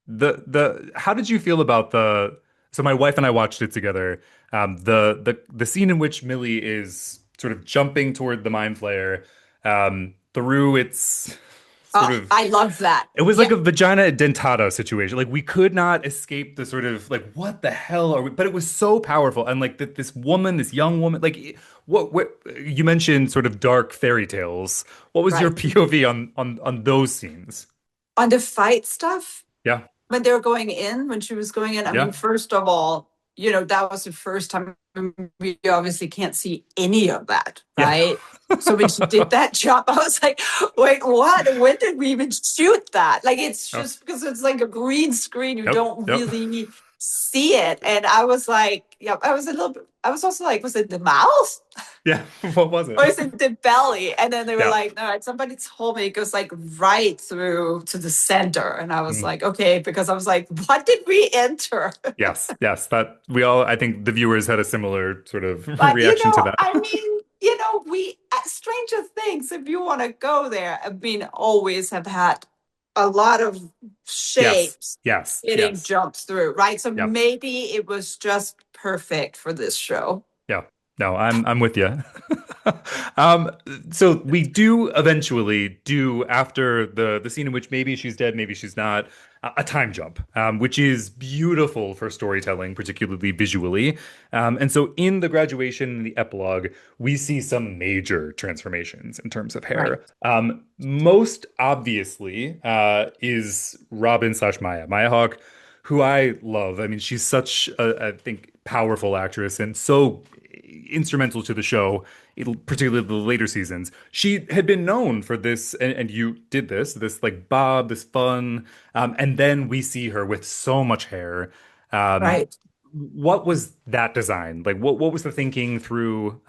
The how did you feel about the so my wife and I watched it together. The scene in which Millie is sort of jumping toward the mind flayer through its sort of I love that. it was Yeah. like a vagina dentata situation. Like we could not escape the sort of like what the hell are we? But it was so powerful and like that this woman, this young woman, like what you mentioned sort of dark fairy tales. What was your Right. POV on those scenes? On the fight stuff, Yeah, when they were going in, when she was going in, I mean, yeah, first of all, that was the first time. We obviously can't see any of that, Yeah. right? So when she did that job, I was like, wait, what? When did we even shoot that? Like, it's Oh, just because it's like a green screen, you yep. don't Yep. really see it. And I was like, yeah, I was a little bit, I was also like, was it the mouth? Yeah. What was Or it? is it the belly? And then they were Yeah. like, no, somebody told me it goes like right through to the center. And I was Mm. like, okay, because I was like, what did we enter? Yes. Yes. That we all, I think the viewers had a similar sort of But reaction to that. I mean, we Stranger Things, if you want to go there, I mean, always have had a lot of Yes. shapes Yes. getting Yes. jumped through, right? So Yeah. maybe it was just perfect for this show. Yeah. No, I'm with you. Um, so we do eventually do after the scene in which maybe she's dead, maybe she's not, a time jump, which is beautiful for storytelling, particularly visually. And so in the graduation and the epilogue, we see some major transformations in terms of Right. hair. Most obviously, is Robin slash Maya Hawke, who I love. I mean, she's such a, I think, powerful actress and so instrumental to the show, particularly the later seasons. She had been known for this, and you did this like bob, this fun, and then we see her with so much hair. Um, Right. what was that design? Like, what was the thinking through?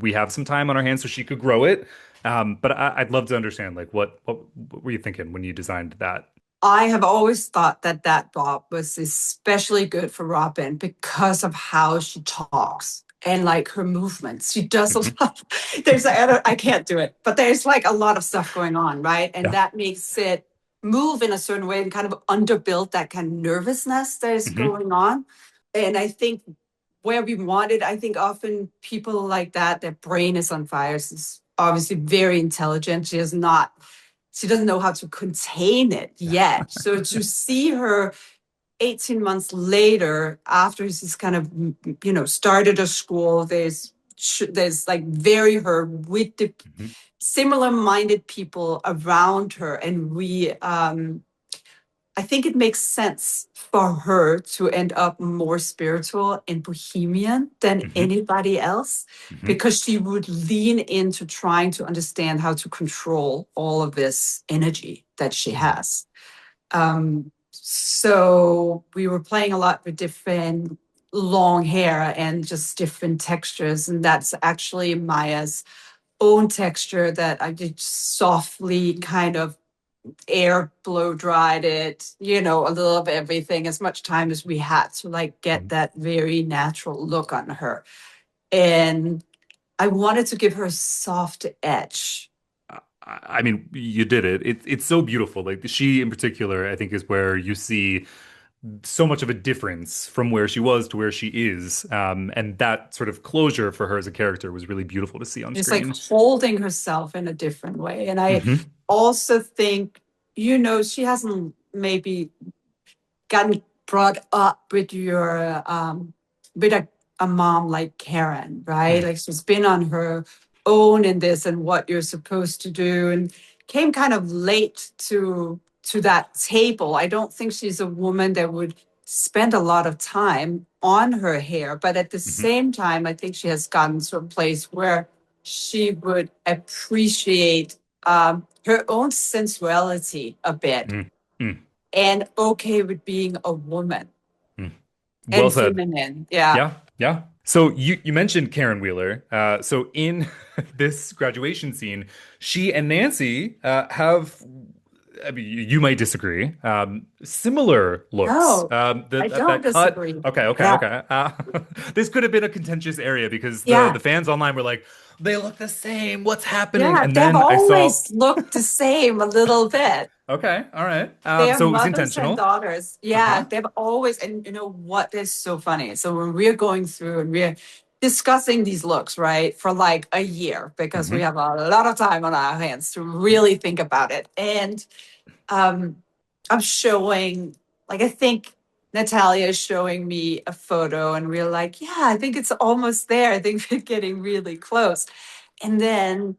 We have some time on our hands, so she could grow it. But I'd love to understand, like, what were you thinking when you designed that? I have always thought that that bob was especially good for Robin because of how she talks and like her movements. She does a Hmm. lot. I can't do it, but there's like a lot of stuff going on, right? And Yeah. that makes it move in a certain way and kind of underbuild that kind of nervousness that is Hmm. going on. And I think where we wanted, I think often people like that, their brain is on fire. She's obviously very intelligent. She doesn't know how to contain it yet. So to see her 18 months later, after she's kind of, started a school, there's like very her with the Hmm. similar minded people around her. And I think it makes sense for her to end up more spiritual and bohemian than Hmm. anybody else Hmm. because she would lean into trying to understand how to control all of this energy that she has. So we were playing a lot with different long hair and just different textures. And that's actually Maya's own texture that I did softly kind of air blow dried it, a little of everything, as much time as we had to like get that very natural look on her. And I wanted to give her a soft edge. I mean, you did it. It's so beautiful. Like she in particular, I think is where you see so much of a difference from where she was to where she is. And that sort of closure for her as a character was really beautiful to see on She's like screen. holding herself in a different way. And I Hmm. also think, she hasn't maybe gotten brought up with with a mom like Karen, right? Like she's been on her own in this and what you're supposed to do, and came kind of late to that table. I don't think she's a woman that would spend a lot of time on her hair, but at the Hmm. same time, I think she has gotten to a place where she would appreciate her own sensuality a bit Mm. Mm. and okay with being a woman Mm. Well and said. feminine. Yeah. Yeah, yeah. So you mentioned Karen Wheeler. So in this graduation scene, she and Nancy have. I mean, you might disagree. Similar looks. No, I don't That cut. disagree. Okay, okay, Yeah. okay. This could have been a contentious area because the Yeah. fans online were like, they look the same. What's happening? Yeah. And They've then I saw. always looked the same a little bit. Okay, all right. They're So it was mothers and intentional. daughters. Yeah. Uh-huh. They've always, and you know what is so funny? So when we're going through and we're discussing these looks, right, for like a year, because we Hmm. have a lot of time on our hands to really think about it. And um, I'm showing, like, I think Natalia is showing me a photo, and we're like, yeah, I think it's almost there. I think we're getting really close. And then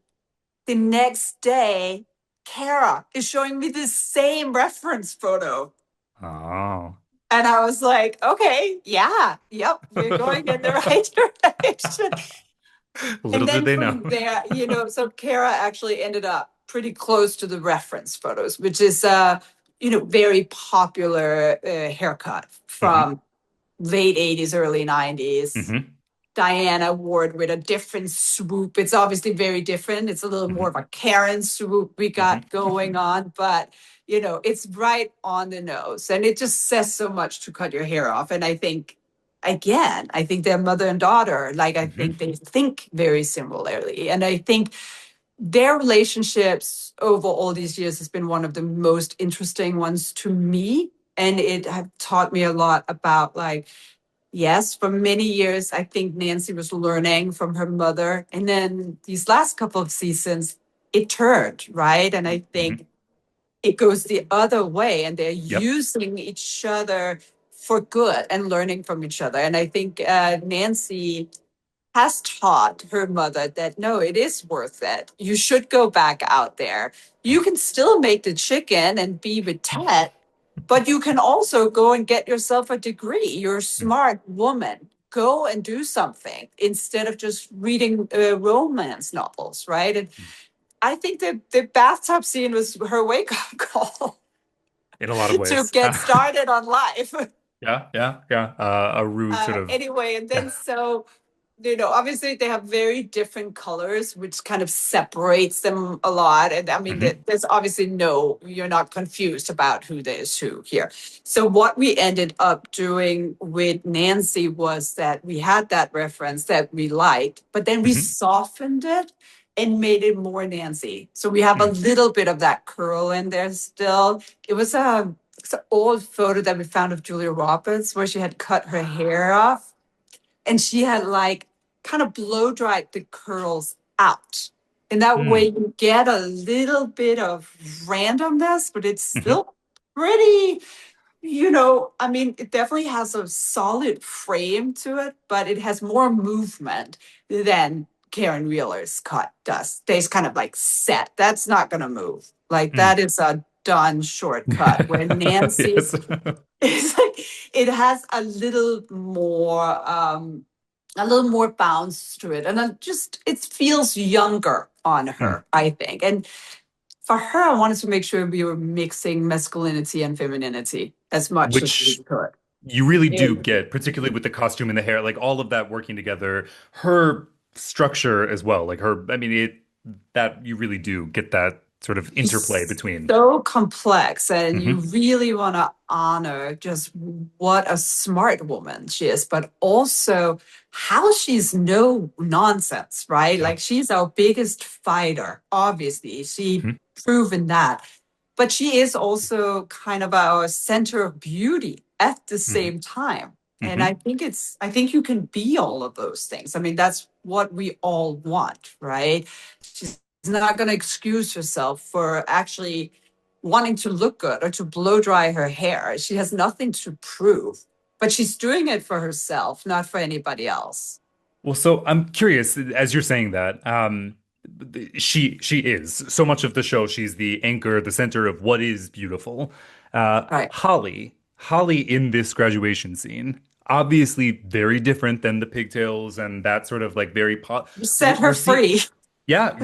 the next day, Kara is showing me the same reference photo. Oh. And I was like, okay, yeah, yep, we're going in the right direction. Little And did then they know. from there, so Kara actually ended up pretty close to the reference photos, which is very popular haircut Hmm. from late 80s, early 90s. Hmm. Diana wore it with a different swoop. It's obviously very different. It's a little more of a Karen swoop we Hmm. got going on, but it's right on the nose. And it just says so much to cut your hair off. And I think, again, I think they're mother and daughter. Like, I Hmm. think they think very similarly. And I think their relationships over all these years has been one of the most interesting ones to me. And it have taught me a lot about, like, yes, for many years, I think Nancy was learning from her mother. And then these last couple of seasons, it turned, right? And I Hmm. think it goes the other way, and they're Yep. using each other for good and learning from each other. And I think Nancy has taught her mother that no, it is worth it. You should go back out there. You can still make the chicken and be with Ted, but you can also go and get yourself a degree. You're a smart woman. Go and do something instead of just reading romance novels, right? And I think the bathtub scene was her wake up call In a lot of to ways. get started on life. Yeah, yeah, yeah. A rude sort of. Anyway, and then Yeah. so obviously they have very different colors, which kind of separates them a lot. And I mean, Hmm. there's obviously you're not confused about who is who here. So what we ended up doing with Nancy was that we had that reference that we liked, but then we Hmm. softened it and made it more Nancy. So we have a little bit of that curl in there still. It's an old photo that we found of Julia Roberts where she had cut her hair off and she had like kind of blow dried the curls out. And that way Mm. you get a little bit of randomness, but it's Hmm. still pretty, I mean, it definitely has a solid frame to it, but it has more movement than Karen Wheeler's cut does. They's kind of like set. That's not going to move. Like Mm. that is a done shortcut. Where Nancy's Yes. it's like it has a little more bounce to it, and it feels younger on Mm. her, I think. And for her, I wanted to make sure we were mixing masculinity and femininity as much as we Which could. you really do And get, particularly with the costume and the hair, like all of that working together. Her structure as well, like her. I mean, that you really do get that sort of interplay she's between. so complex, and you Hmm. really want to honor just what a smart woman she is, but also how she's no nonsense, right? Yeah. Like she's our biggest fighter, obviously. She Hmm. proven that. But she is also kind of our center of beauty at the Hmm. same time. And Hmm. I think you can be all of those things. I mean, that's what we all want, right? She's not going to excuse herself for actually wanting to look good or to blow dry her hair. She has nothing to prove, but she's doing it for herself, not for anybody else. Well, so I'm curious, as you're saying that, she is so much of the show. She's the anchor, the center of what is beautiful. Right. Holly in this graduation scene, obviously very different than the pigtails and that sort of like very pot. You set her We're seeing, free. yeah,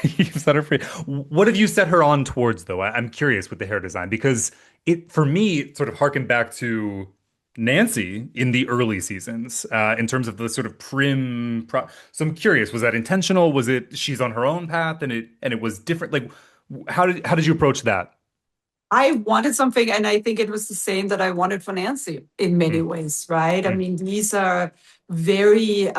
you've set her free. What have you set her on towards though? I'm curious with the hair design because it for me it sort of harkened back to Nancy in the early seasons in terms of the sort of so I'm curious, was that intentional? Was it she's on her own path and it was different? Like how did you approach that? I wanted something, and I think it was the same that I wanted for Nancy in many Mm, ways, right? I mm, mean, these are very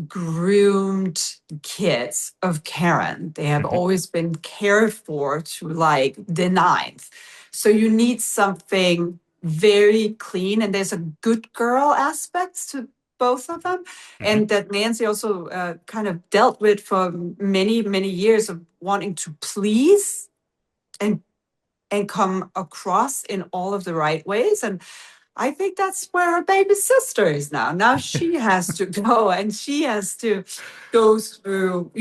groomed kids of Karen. They have mhm, always been cared for to like the ninth. So you need something very clean, and there's a good girl aspect to both of them. mhm, And that Nancy also kind of dealt with for many, many years of wanting to please and come across in all of the right ways. And I think that's where her baby sister is now. Now she has to go and she has to go through,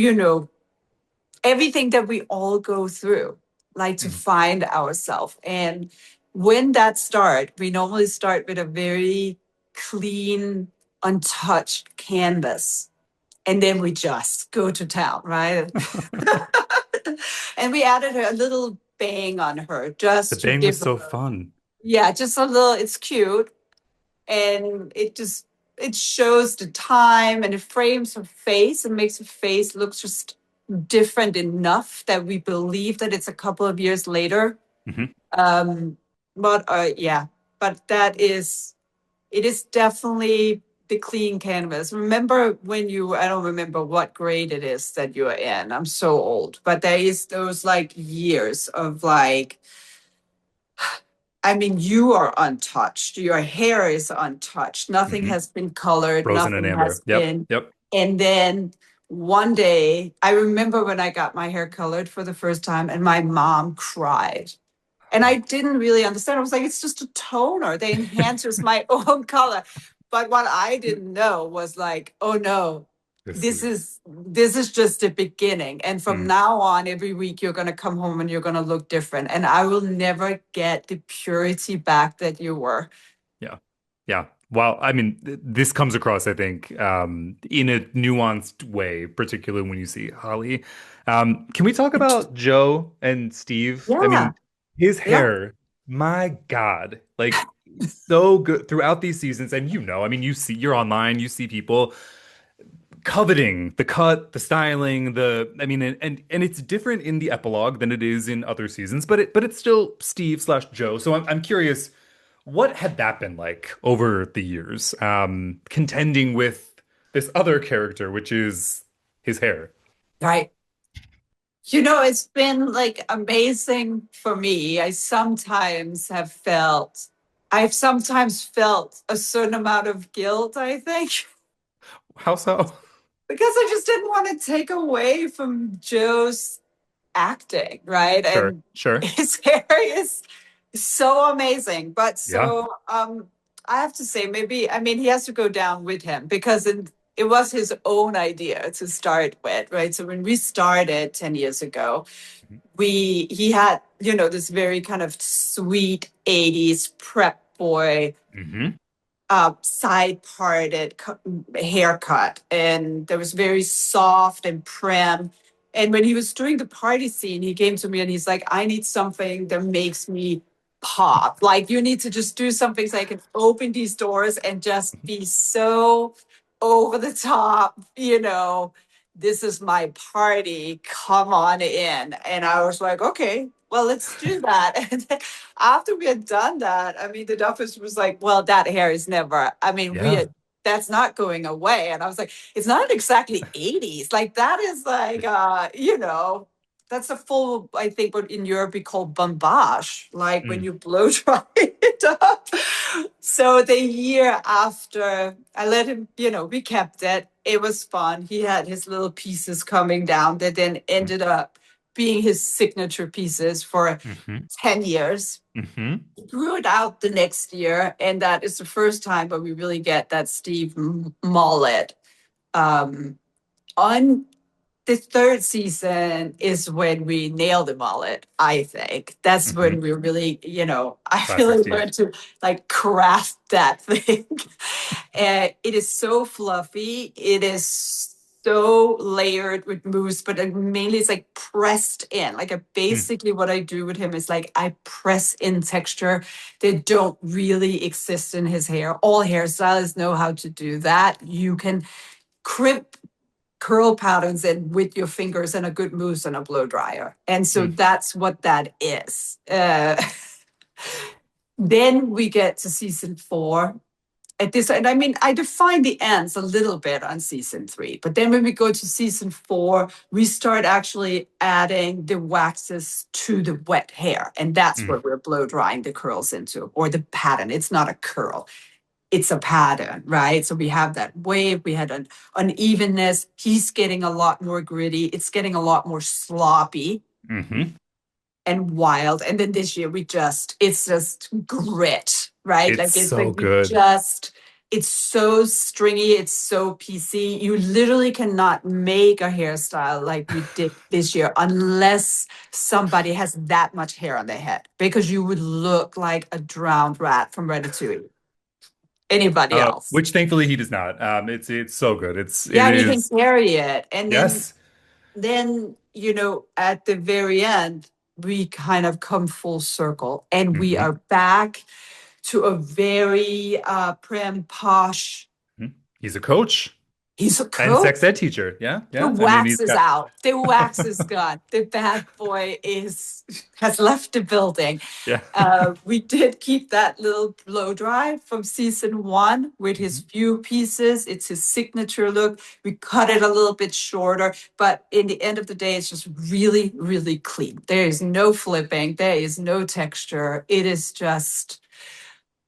everything that we all go through, like to mm, find ourselves. And when that start, we normally start with a very clean, untouched canvas. And then we just go to town, right? And we added a little bang on her The just to bang was give so her, fun. yeah, just a little, it's cute. And it shows the time and it frames her face and makes her face look just different enough that we believe that it's a couple of years later. Mm-hmm. Yeah, but it is definitely the clean canvas. Remember I don't remember what grade it is that you're in. I'm so old, but there is those like years of like, I mean, you are untouched. Your hair is untouched. Nothing Mm-hmm. has been colored. Frozen in Nothing has amber. Yep. been. Yep. And then one day, I remember when I got my hair colored for the first time, and my mom cried. And I didn't really understand. I was like, it's just a toner. They enhances my own color. But what I didn't know was like, oh no, this is just the beginning. And from now on, every week you're gonna come home and you're gonna look different. And I will never get the purity back that you were. Yeah. Yeah. Well, I mean, this comes across, I think, in a nuanced way, particularly when you see Holly. Can we talk about Joe and Steve? I Yeah. mean, his Yeah. hair, my God, like so good throughout these seasons. And I mean, you're online, you see people coveting the cut, the styling, I mean, and it's different in the epilogue than it is in other seasons, but it's still Steve slash Joe. So I'm curious, what had that been like over the years, contending with this other character, which is his hair? Right. It's been like amazing for me. I've sometimes felt a certain amount of guilt, I think. How so? Because I just didn't want to take away from Joe's acting, right? Sure, And sure. his hair is so amazing. But Yeah. so I have to say, maybe, I mean, he has to go down with him because it was his own idea to start with, right? So when we started 10 years ago, he had, this very kind of sweet 80s prep boy Mm-hmm. side parted haircut, and there was very soft and prim. And when he was doing the party scene, he came to me and he's like, I need something that makes me pop. Like, you need to just do something so I can open these doors and just be so over the top. This is my party. Come on in. And I was like, okay, well, let's do that. And then after we had done that, I mean, the Duffers was like, well, that hair is never, I mean, Yeah. that's not going away. And I was like, it's not exactly 80s. Like, that is like, that's a full, I think, what in Europe we call bombage, like when you blow dry it up. So the year after, I let him, we kept it. It was fun. He had his little pieces coming down that then ended up being his signature pieces for Mm-hmm. 10 years. Mm-hmm. Grew it out the next year. And that is the first time where we really get that Steve mullet. On the third season is when we nail the mullet, I think. That's when we really, I Classic really Steve. learned to like craft that thing. And it is so fluffy. It is so layered with mousse, but mainly it's like pressed in. Like basically what I do with him is like I press in texture that don't really exist in his hair. All hairstylists know how to do that. You can crimp curl patterns in with your fingers and a good mousse and a blow dryer. And so that's what that is. Then we get to season 4. At this, and I mean, I define the ends a little bit on season 3, but then when we go to season 4, we start actually adding the waxes to the wet hair. And that's what we're blow drying the curls into, or the pattern. It's not a curl. It's a pattern, right? So we have that wave, we had an unevenness. He's getting a lot more gritty. It's getting a lot more sloppy and wild. And then this year it's just grit, right? It's Like it's so like we good. just It's so stringy. It's so PC. You literally cannot make a hairstyle like we did this year unless somebody has that much hair on their head, because you would look like a drowned rat from Ratatouille. Anybody else? Which thankfully he does not. It's so good. Yeah, It and he can is. carry it. And Yes. then, at the very end, we kind of come full circle and we Mhm. are back to a very prim, posh. He's a coach He's a and coach. sex ed teacher. Yeah, The yeah. I mean, wax he's is got. out. The wax is gone. The bad boy has left the building. Yeah. We did keep that little blow dry from season 1 with his few pieces. It's his signature look. We cut it a little bit shorter, but in the end of the day, it's just really, really clean. There is no flipping. There is no texture. It is just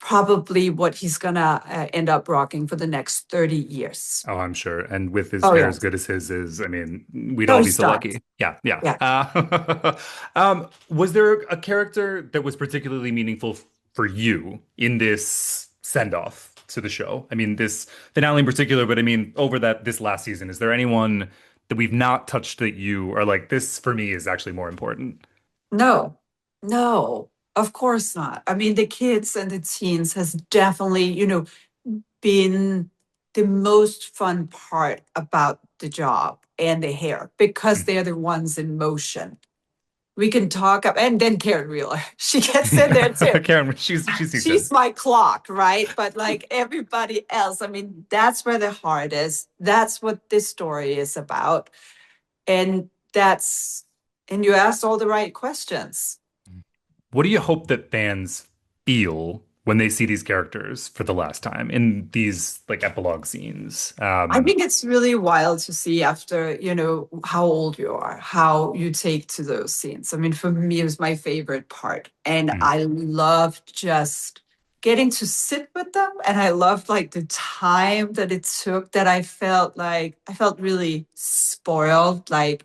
probably what he's gonna end up rocking for the next 30 years. Oh, I'm sure. And with his Oh hair yeah. as good as his is, I mean, we'd No all be so start. lucky. Yeah, yeah. Yeah. Was there a character that was particularly meaningful for you in this send-off to the show? I mean, this finale in particular, but I mean, over this last season, is there anyone that we've not touched that you are like, this for me is actually more important? No, no, of course not. I mean, the kids and the teens has definitely, been the most fun part about the job and the hair, because they're the ones in motion. We can talk up, and then Karen Wheeler, she gets in there too. Karen, she's decent. She's my clock, right? But like everybody else, I mean, that's where the heart is. That's what this story is about. And and you asked all the right questions. What do you hope that fans feel when they see these characters for the last time in these like epilogue scenes? I think it's really wild to see after, how old you are, how you take to those scenes. I mean, for me, it was my favorite part. And I loved just getting to sit with them. And I loved like the time that it took, that I felt really spoiled. Like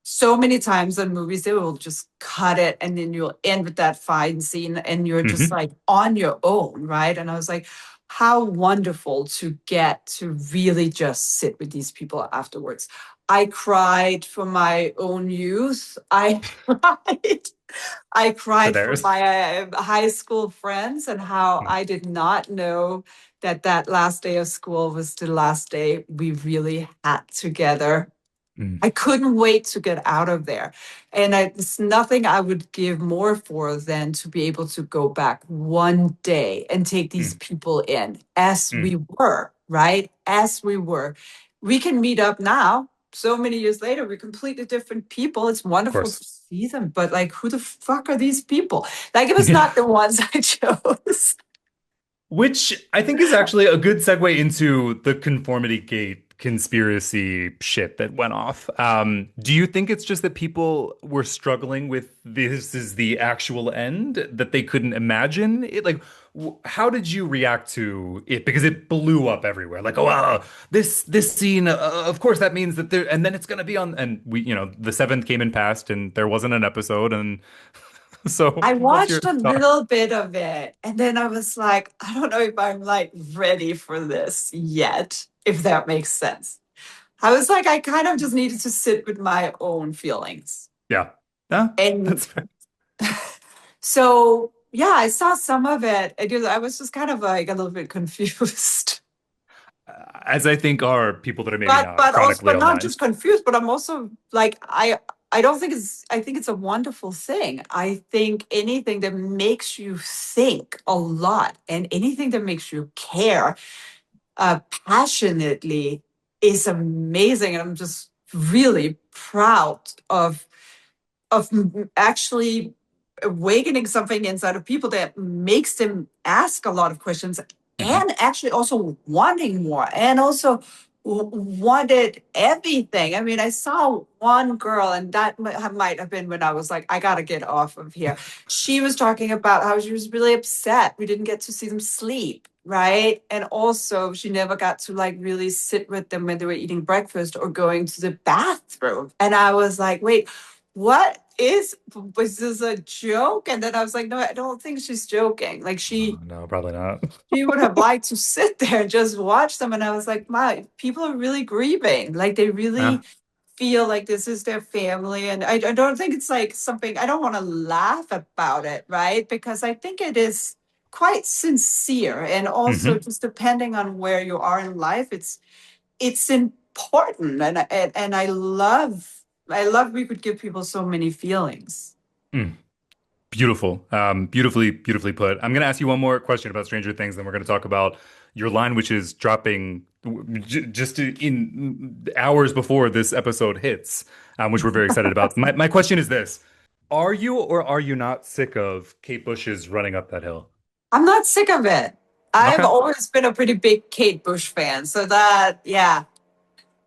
so many times in movies, they will just cut it and then you'll end with that fight scene and you're just like on your own, right? And I was like, how wonderful to get to really just sit with these people afterwards. I cried for my own youth. I cried for my high school friends, and how I did not know that last day of school was the last day we really had together. I couldn't wait to get out of there. And it's nothing I would give more for than to be able to go back one day and take these people in as we were, right? As we were. We can meet up now. So many years later, we're completely different people. It's wonderful to see them. But like, who the fuck are these people? Like, it was not the ones I chose. Which I think is actually a good segue into the conformity gate conspiracy shit that went off. Do you think it's just that people were struggling with this is the actual end, that they couldn't imagine it? Like, how did you react to it? Because it blew up everywhere. Like, oh, this scene, of course, that means that there, and then it's going to be on, and the 7th came and passed, and there wasn't an episode, and so I watched a little bit of it, and then I was like, I don't know if I'm like ready for this yet, if that makes sense. I was like, I kind of just needed to sit with my own feelings. Yeah. Yeah, and that's fair. So yeah, I saw some of it. I was just kind of like a little bit confused. As I think are people that are maybe not chronically but not online. just confused, but I'm also like, I don't think I think it's a wonderful thing. I think anything that makes you think a lot and anything that makes you care passionately is amazing. And I'm just really proud of actually awakening something inside of people that makes them ask a lot of questions and actually also wanting more, and also wanted everything. I mean, I saw one girl, and that might have been when I was like, I gotta get off of here. She was talking about how she was really upset we didn't get to see them sleep, right? And also she never got to like really sit with them when they were eating breakfast or going to the bathroom. And I was like, wait, was this a joke? And then I was like, no, I don't think she's joking. Like no, probably not. she would have liked to sit there and just watch them. And I was like, my people are really grieving. Like they really feel like this is their family. And I don't think it's like something, I don't want to laugh about it, right? Because I think it is quite sincere. And also just depending on where you are in life, it's important. And I love we could give people so many feelings. Beautiful. Beautifully put. I'm going to ask you one more question about Stranger Things, then we're going to talk about your line, which is dropping just in hours before this episode hits, which we're very excited about. My question is this. Are you or are you not sick of Kate Bush's running up that hill? I'm not sick of it. I've always been a pretty big Kate Bush fan. So that, yeah.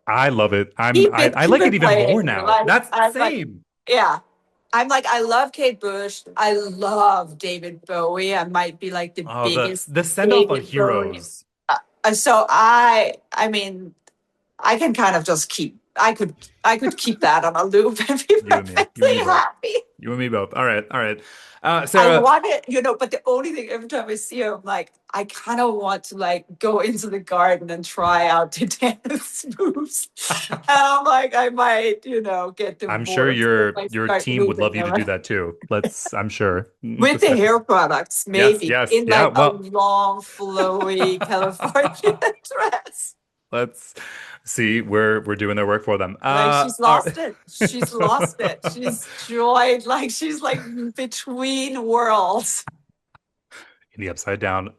I love it. I like it even more now. Like, That's the Like, same. yeah. I'm like, I love Kate Bush. I love David Bowie. I might be like the biggest the send off on Heroes. So I mean, I can kind of just I could keep that on a loop and be perfectly happy. You and me both. All right. Sarah, I want it, but the only thing every time I see her, I'm like, I kind of want to like go into the garden and try out the dance moves. And I'm like, I might, get divorced. I'm sure your team would love you to do that too. I'm sure. With the hair products, maybe. Yes. In a long, flowy California dress. Let's see. We're doing their work for them. Like she's lost it. She's lost it. She's joined. Like she's like between worlds. In the upside down.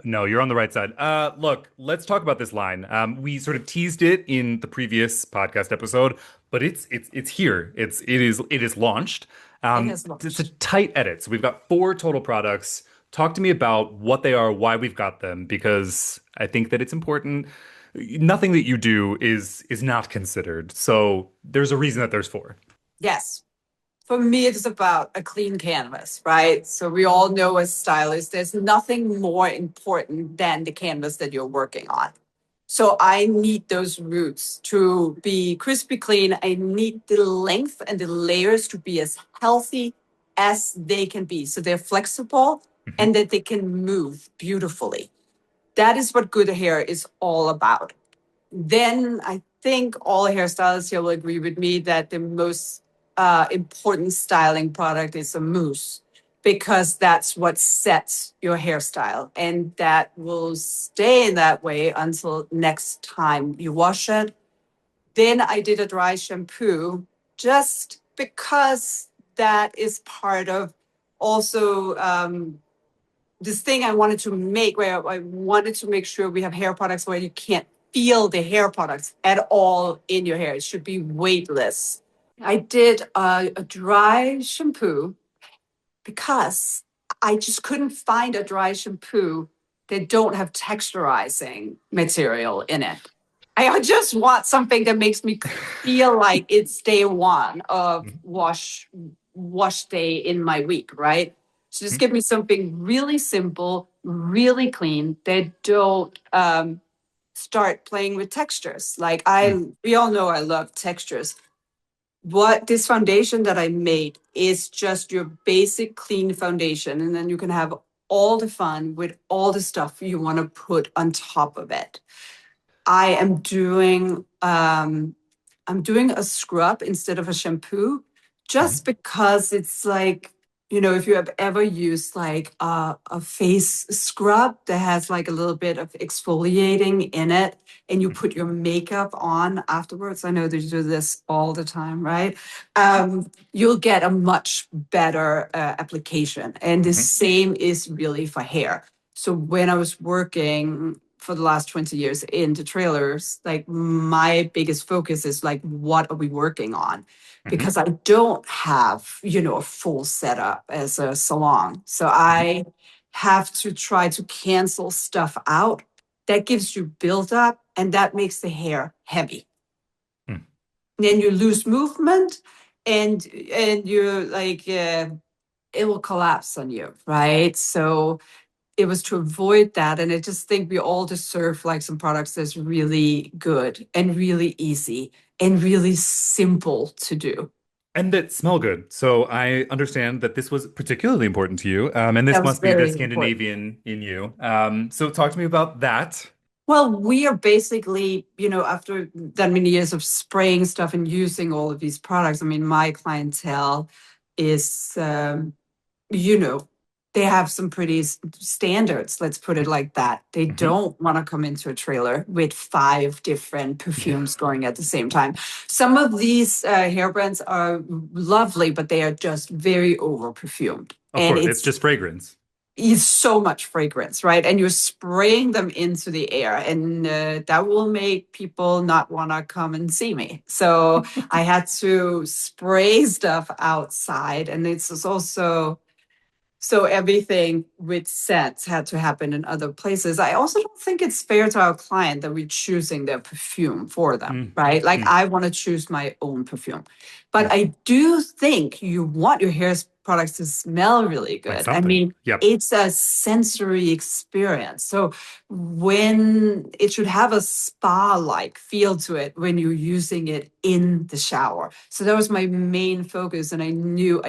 No, you're on the right side. Look, let's talk about this line. We sort of teased it in the previous podcast episode, but it's here. It is launched. It's a tight edit. So we've got 4 total products. Talk to me about what they are, why we've got them, because I think that it's important. Nothing that you do is not considered. So there's a reason that there's 4. Yes. For me, it's about a clean canvas, right? So we all know as stylists, there's nothing more important than the canvas that you're working on. So I need those roots to be crispy clean. I need the length and the layers to be as healthy as they can be. So they're flexible and that they can move beautifully. That is what good hair is all about. Then I think all hairstylists here will agree with me that the most important styling product is a mousse, because that's what sets your hairstyle, and that will stay in that way until next time you wash it. Then I did a dry shampoo just because that is part of also this thing I wanted to make, where I wanted to make sure we have hair products where you can't feel the hair products at all in your hair. It should be weightless. I did a dry shampoo because I just couldn't find a dry shampoo that don't have texturizing material in it. I just want something that makes me feel like it's day one of wash day in my week, right? So just give me something really simple, really clean, that don't start playing with textures. Like we all know I love textures. What this foundation that I made is just your basic clean foundation. And then you can have all the fun with all the stuff you want to put on top of it. I am doing a scrub instead of a shampoo, just because it's like, if you have ever used like a face scrub that has like a little bit of exfoliating in it, and you put your makeup on afterwards. I know they do this all the time, right? You'll get a much better application. And the same is really for hair. So when I was working for the last 20 years in the trailers, like my biggest focus is like, what are we working on? Because I don't have, a full setup as a salon. So I have to try to cancel stuff out that gives you build up, and that makes the hair heavy. Then you lose movement, and you're like, it will collapse on you, right? So it was to avoid that. And I just think we all deserve like some products that's really good and really easy and really simple to do. And that smell good. So I understand that this was particularly important to you. And this That was must be the very important. Scandinavian in you. So talk to me about that. Well, we are basically, after that many years of spraying stuff and using all of these products, I mean, my clientele is, you know, they have some pretty standards, let's put it like that. They Hmm. don't want to come into a trailer with five different perfumes going at the same time. Some of these hair brands are lovely, but they are just very over perfumed. Of And course, it's just fragrance. is so much fragrance, right? And you're spraying them into the air, and that will make people not want to come and see me. So I had to spray stuff outside, and it's also so everything with scents had to happen in other places. I also don't think it's fair to our client that we're choosing their perfume for them, Mm, right? Like mm, I want to choose my own perfume. But mm. I do think you want your hair products to smell really Like good. I something. mean, Yep. it's a sensory experience. So when it should have a spa-like feel to it when you're using it in the shower. So that was my main focus. And I knew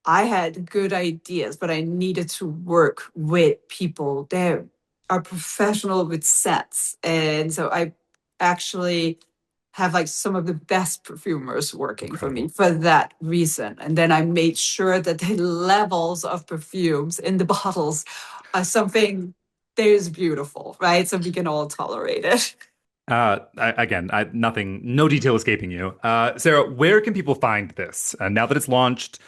I had good ideas, but I needed to work with people that are professional with scents. And so I actually have like some of the best perfumers working for me Incredible. for that reason. And then I made sure that the levels of perfumes in the bottles are something that is beautiful, right? So we can all tolerate it. Nothing, no detail escaping you. Sarah, where can people find this? Now that it's launched,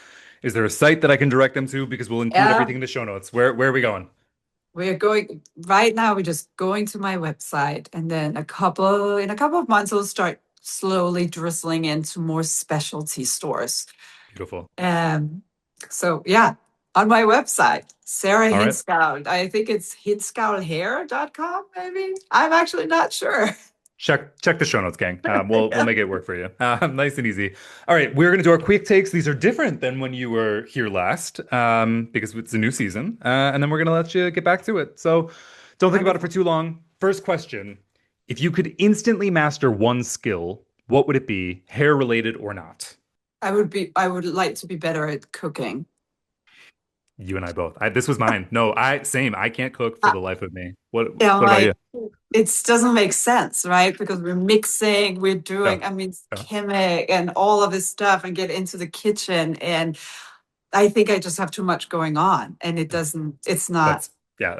is there a site that I can direct them to? Because we'll include Yeah. everything in the show notes. Where are we going? We're going right now, we're just going to my website, and then in a couple of months we'll start slowly drizzling into more specialty stores. Beautiful. So yeah, on my website, Sarah All right. Hindsgaul. I think it's hindsgaulhair.com, maybe. I'm actually not sure. Check the show notes, gang. We'll Yeah. make it work for you. Nice and easy. All right, we're gonna do our quick takes. These are different than when you were here last, because it's a new season, and then we're gonna let you get back to it. So don't think about it for Wonderful. too long. First question: if you could instantly master one skill, what would it be, hair related or not? I would like to be better at cooking. You and I both. This was mine. No, same. I can't cook for I, the life of me. What I'm what about you? like, it doesn't make sense, right? Because we're mixing, we're Yeah, doing, I mean, yeah. chemic and all of this stuff and get into the kitchen. And I think I just have too much going on and it's not, That's yeah.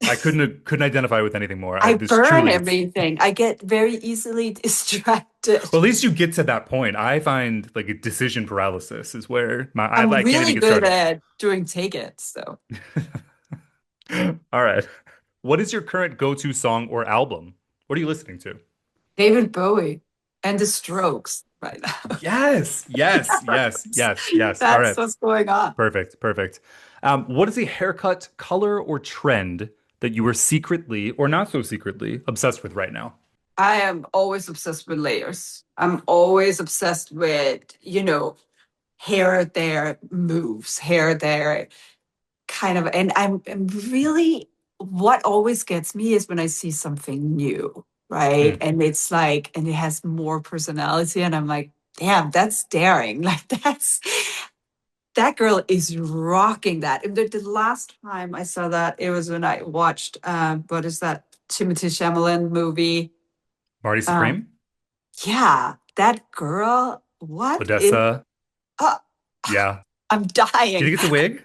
I couldn't identify with anything more. I This burn truly it's everything. I get very easily distracted. well, at least you get to that point. I find like a decision paralysis is where I'm I can't even really get good started. at doing take-its, so. All right. What is your current go-to song or album? What are you listening to? David Bowie and the Strokes right now. Yes, yes, yes, yes, yes. All That's right. what's going on. Perfect, perfect. What is a haircut, color, or trend that you are secretly or not so secretly obsessed with right now? I am always obsessed with layers. I'm always obsessed with, hair there moves, hair there kind of, and I'm really, what always gets me is when I see something new, right? Hmm. And it's like, and it has more personality, and I'm like, damn, that's daring. Like that girl is rocking that. And the last time I saw that, it was when I watched, what is that Timothy Chalamet movie? Marty Um, Supreme, yeah, that girl, what is, Odessa. uh, Yeah. I'm Do you dying. think it's a wig?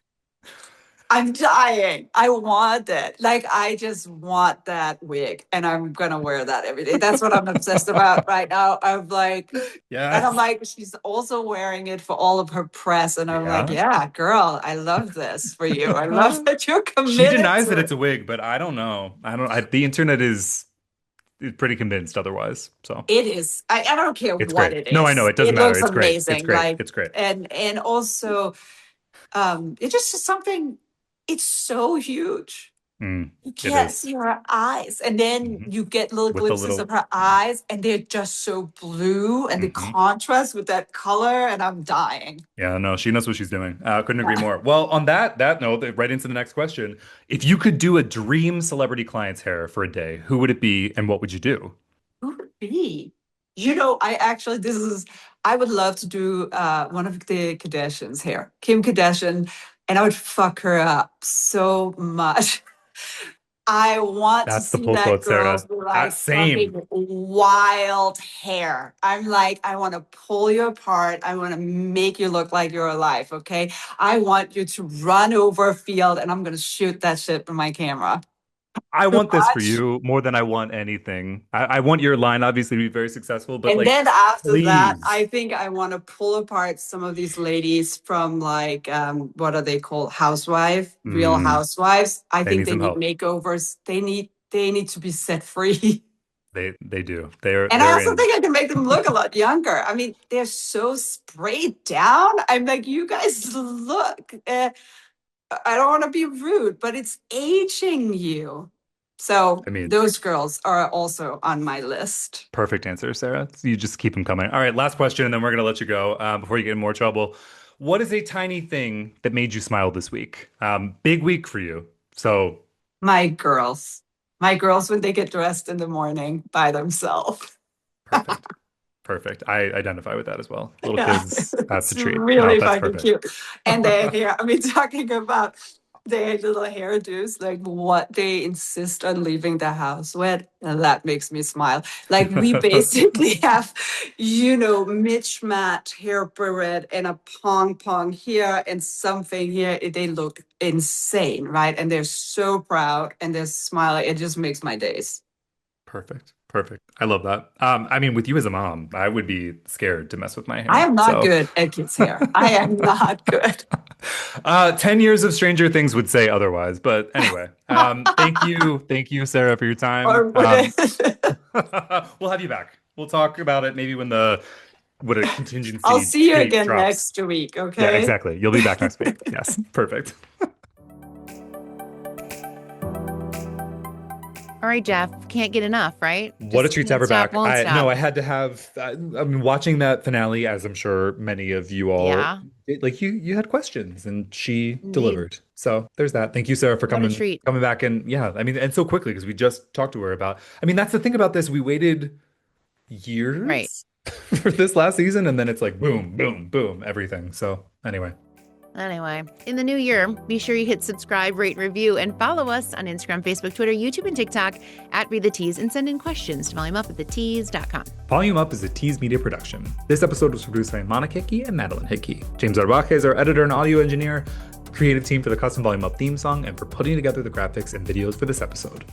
I'm dying. I want it. Like, I just want that wig, and I'm gonna wear that every day. That's what I'm obsessed about right now. I'm like, and I'm Yes. like, she's also wearing it for all of her press. And I'm like, Yeah. yeah, girl, I love this for you. I love that you're She committed denies that to it's it. a wig, but I don't know. The internet is pretty convinced otherwise. So It is. I don't care it's what great. it No, I know is. it doesn't It matter. looks It's great. It's amazing. great. Like, It's great. and also, it's just something, it's so huge. You It can't is. see her eyes. And then Hmm. you get little With the glimpses of little. her eyes, and they're just so blue, and the Hmm. contrast with that color, and I'm dying. Yeah, no, she knows what she's doing. Couldn't agree more. Well, on that note, right into the next question. If you could do a dream celebrity client's hair for a day, who would it be and what would you do? Who would it be? I actually, I would love to do one of the Kardashians' hair, Kim Kardashian, and I would fuck her up so much. I want to That's the see pull that quote, girl Sarah. with That like same. fucking wild hair. I'm like, I want to pull you apart. I want to make you look like you're alive. Okay. I want you to run over a field and I'm going to shoot that shit with my camera. I To want this for watch. you more than I want anything. I want your line obviously to be very successful, but And like, then after that, please. I think I want to pull apart some of these ladies from like, what are they called? Real Mm, housewives. I they think need they some need help. makeovers. They need to be set free. They do. They're And I they're also in. think I can make them look a lot younger. I mean, they're so sprayed down. I'm like, you guys look. I don't want to be rude, but it's aging you. So I mean, those girls are also on my list. perfect answer, Sarah. You just keep them coming. All right, last question, and then we're gonna let you go before you get in more trouble. What is a tiny thing that made you smile this week? Big week for you. So My girls. My girls when they get dressed in the morning by themselves. perfect. Perfect. I identify with that as well. Little Yeah, kids, that's it's a treat. No, really that's fucking perfect. cute. And their hair, I mean, talking about their little hairdos, like what they insist on leaving the house with, and that makes me smile. Like we basically have, mismatched hair barrette and a pong here and something here. They look insane, right? And they're so proud and they're smiling. It just makes my days. Perfect. Perfect. I love that. I mean, with you as a mom, I would be scared to mess with my I hair. am not So, good at kids' hair. I am not good. 10 years of Stranger Things would say otherwise. But anyway, thank you, Sarah, for your time. Or would it? We'll have you back. We'll talk about it maybe when what a I'll contingency see you date again drops. next week, Yeah, okay? exactly. You'll be back next week. Yes, perfect. All right, Jeff. Can't get enough, right? What a Just treat to have can't her stop, back. won't I stop. no, I had to have. I mean, watching that finale, as I'm sure many of you all Yeah, like, you had questions, and she indeed. delivered. So there's that. Thank you, Sarah, for What a coming treat. coming back, and yeah, I mean, and so quickly because we just talked to her about. I mean, that's the thing about this. We waited Right. years for this last season, and then it's like boom, boom, boom, everything. So anyway. Anyway, in the new year, be sure you hit subscribe, rate, review, and follow us on Instagram, Facebook, Twitter, YouTube, and TikTok at Read the Tease, and send in questions to volumeup@thetease.com. Volume Up is a Tease Media production. This episode was produced by Monica Hickey and Madeline Hickey. James Arbache is our editor and audio engineer, creative team for the custom Volume Up theme song, and for putting together the graphics and videos for this episode.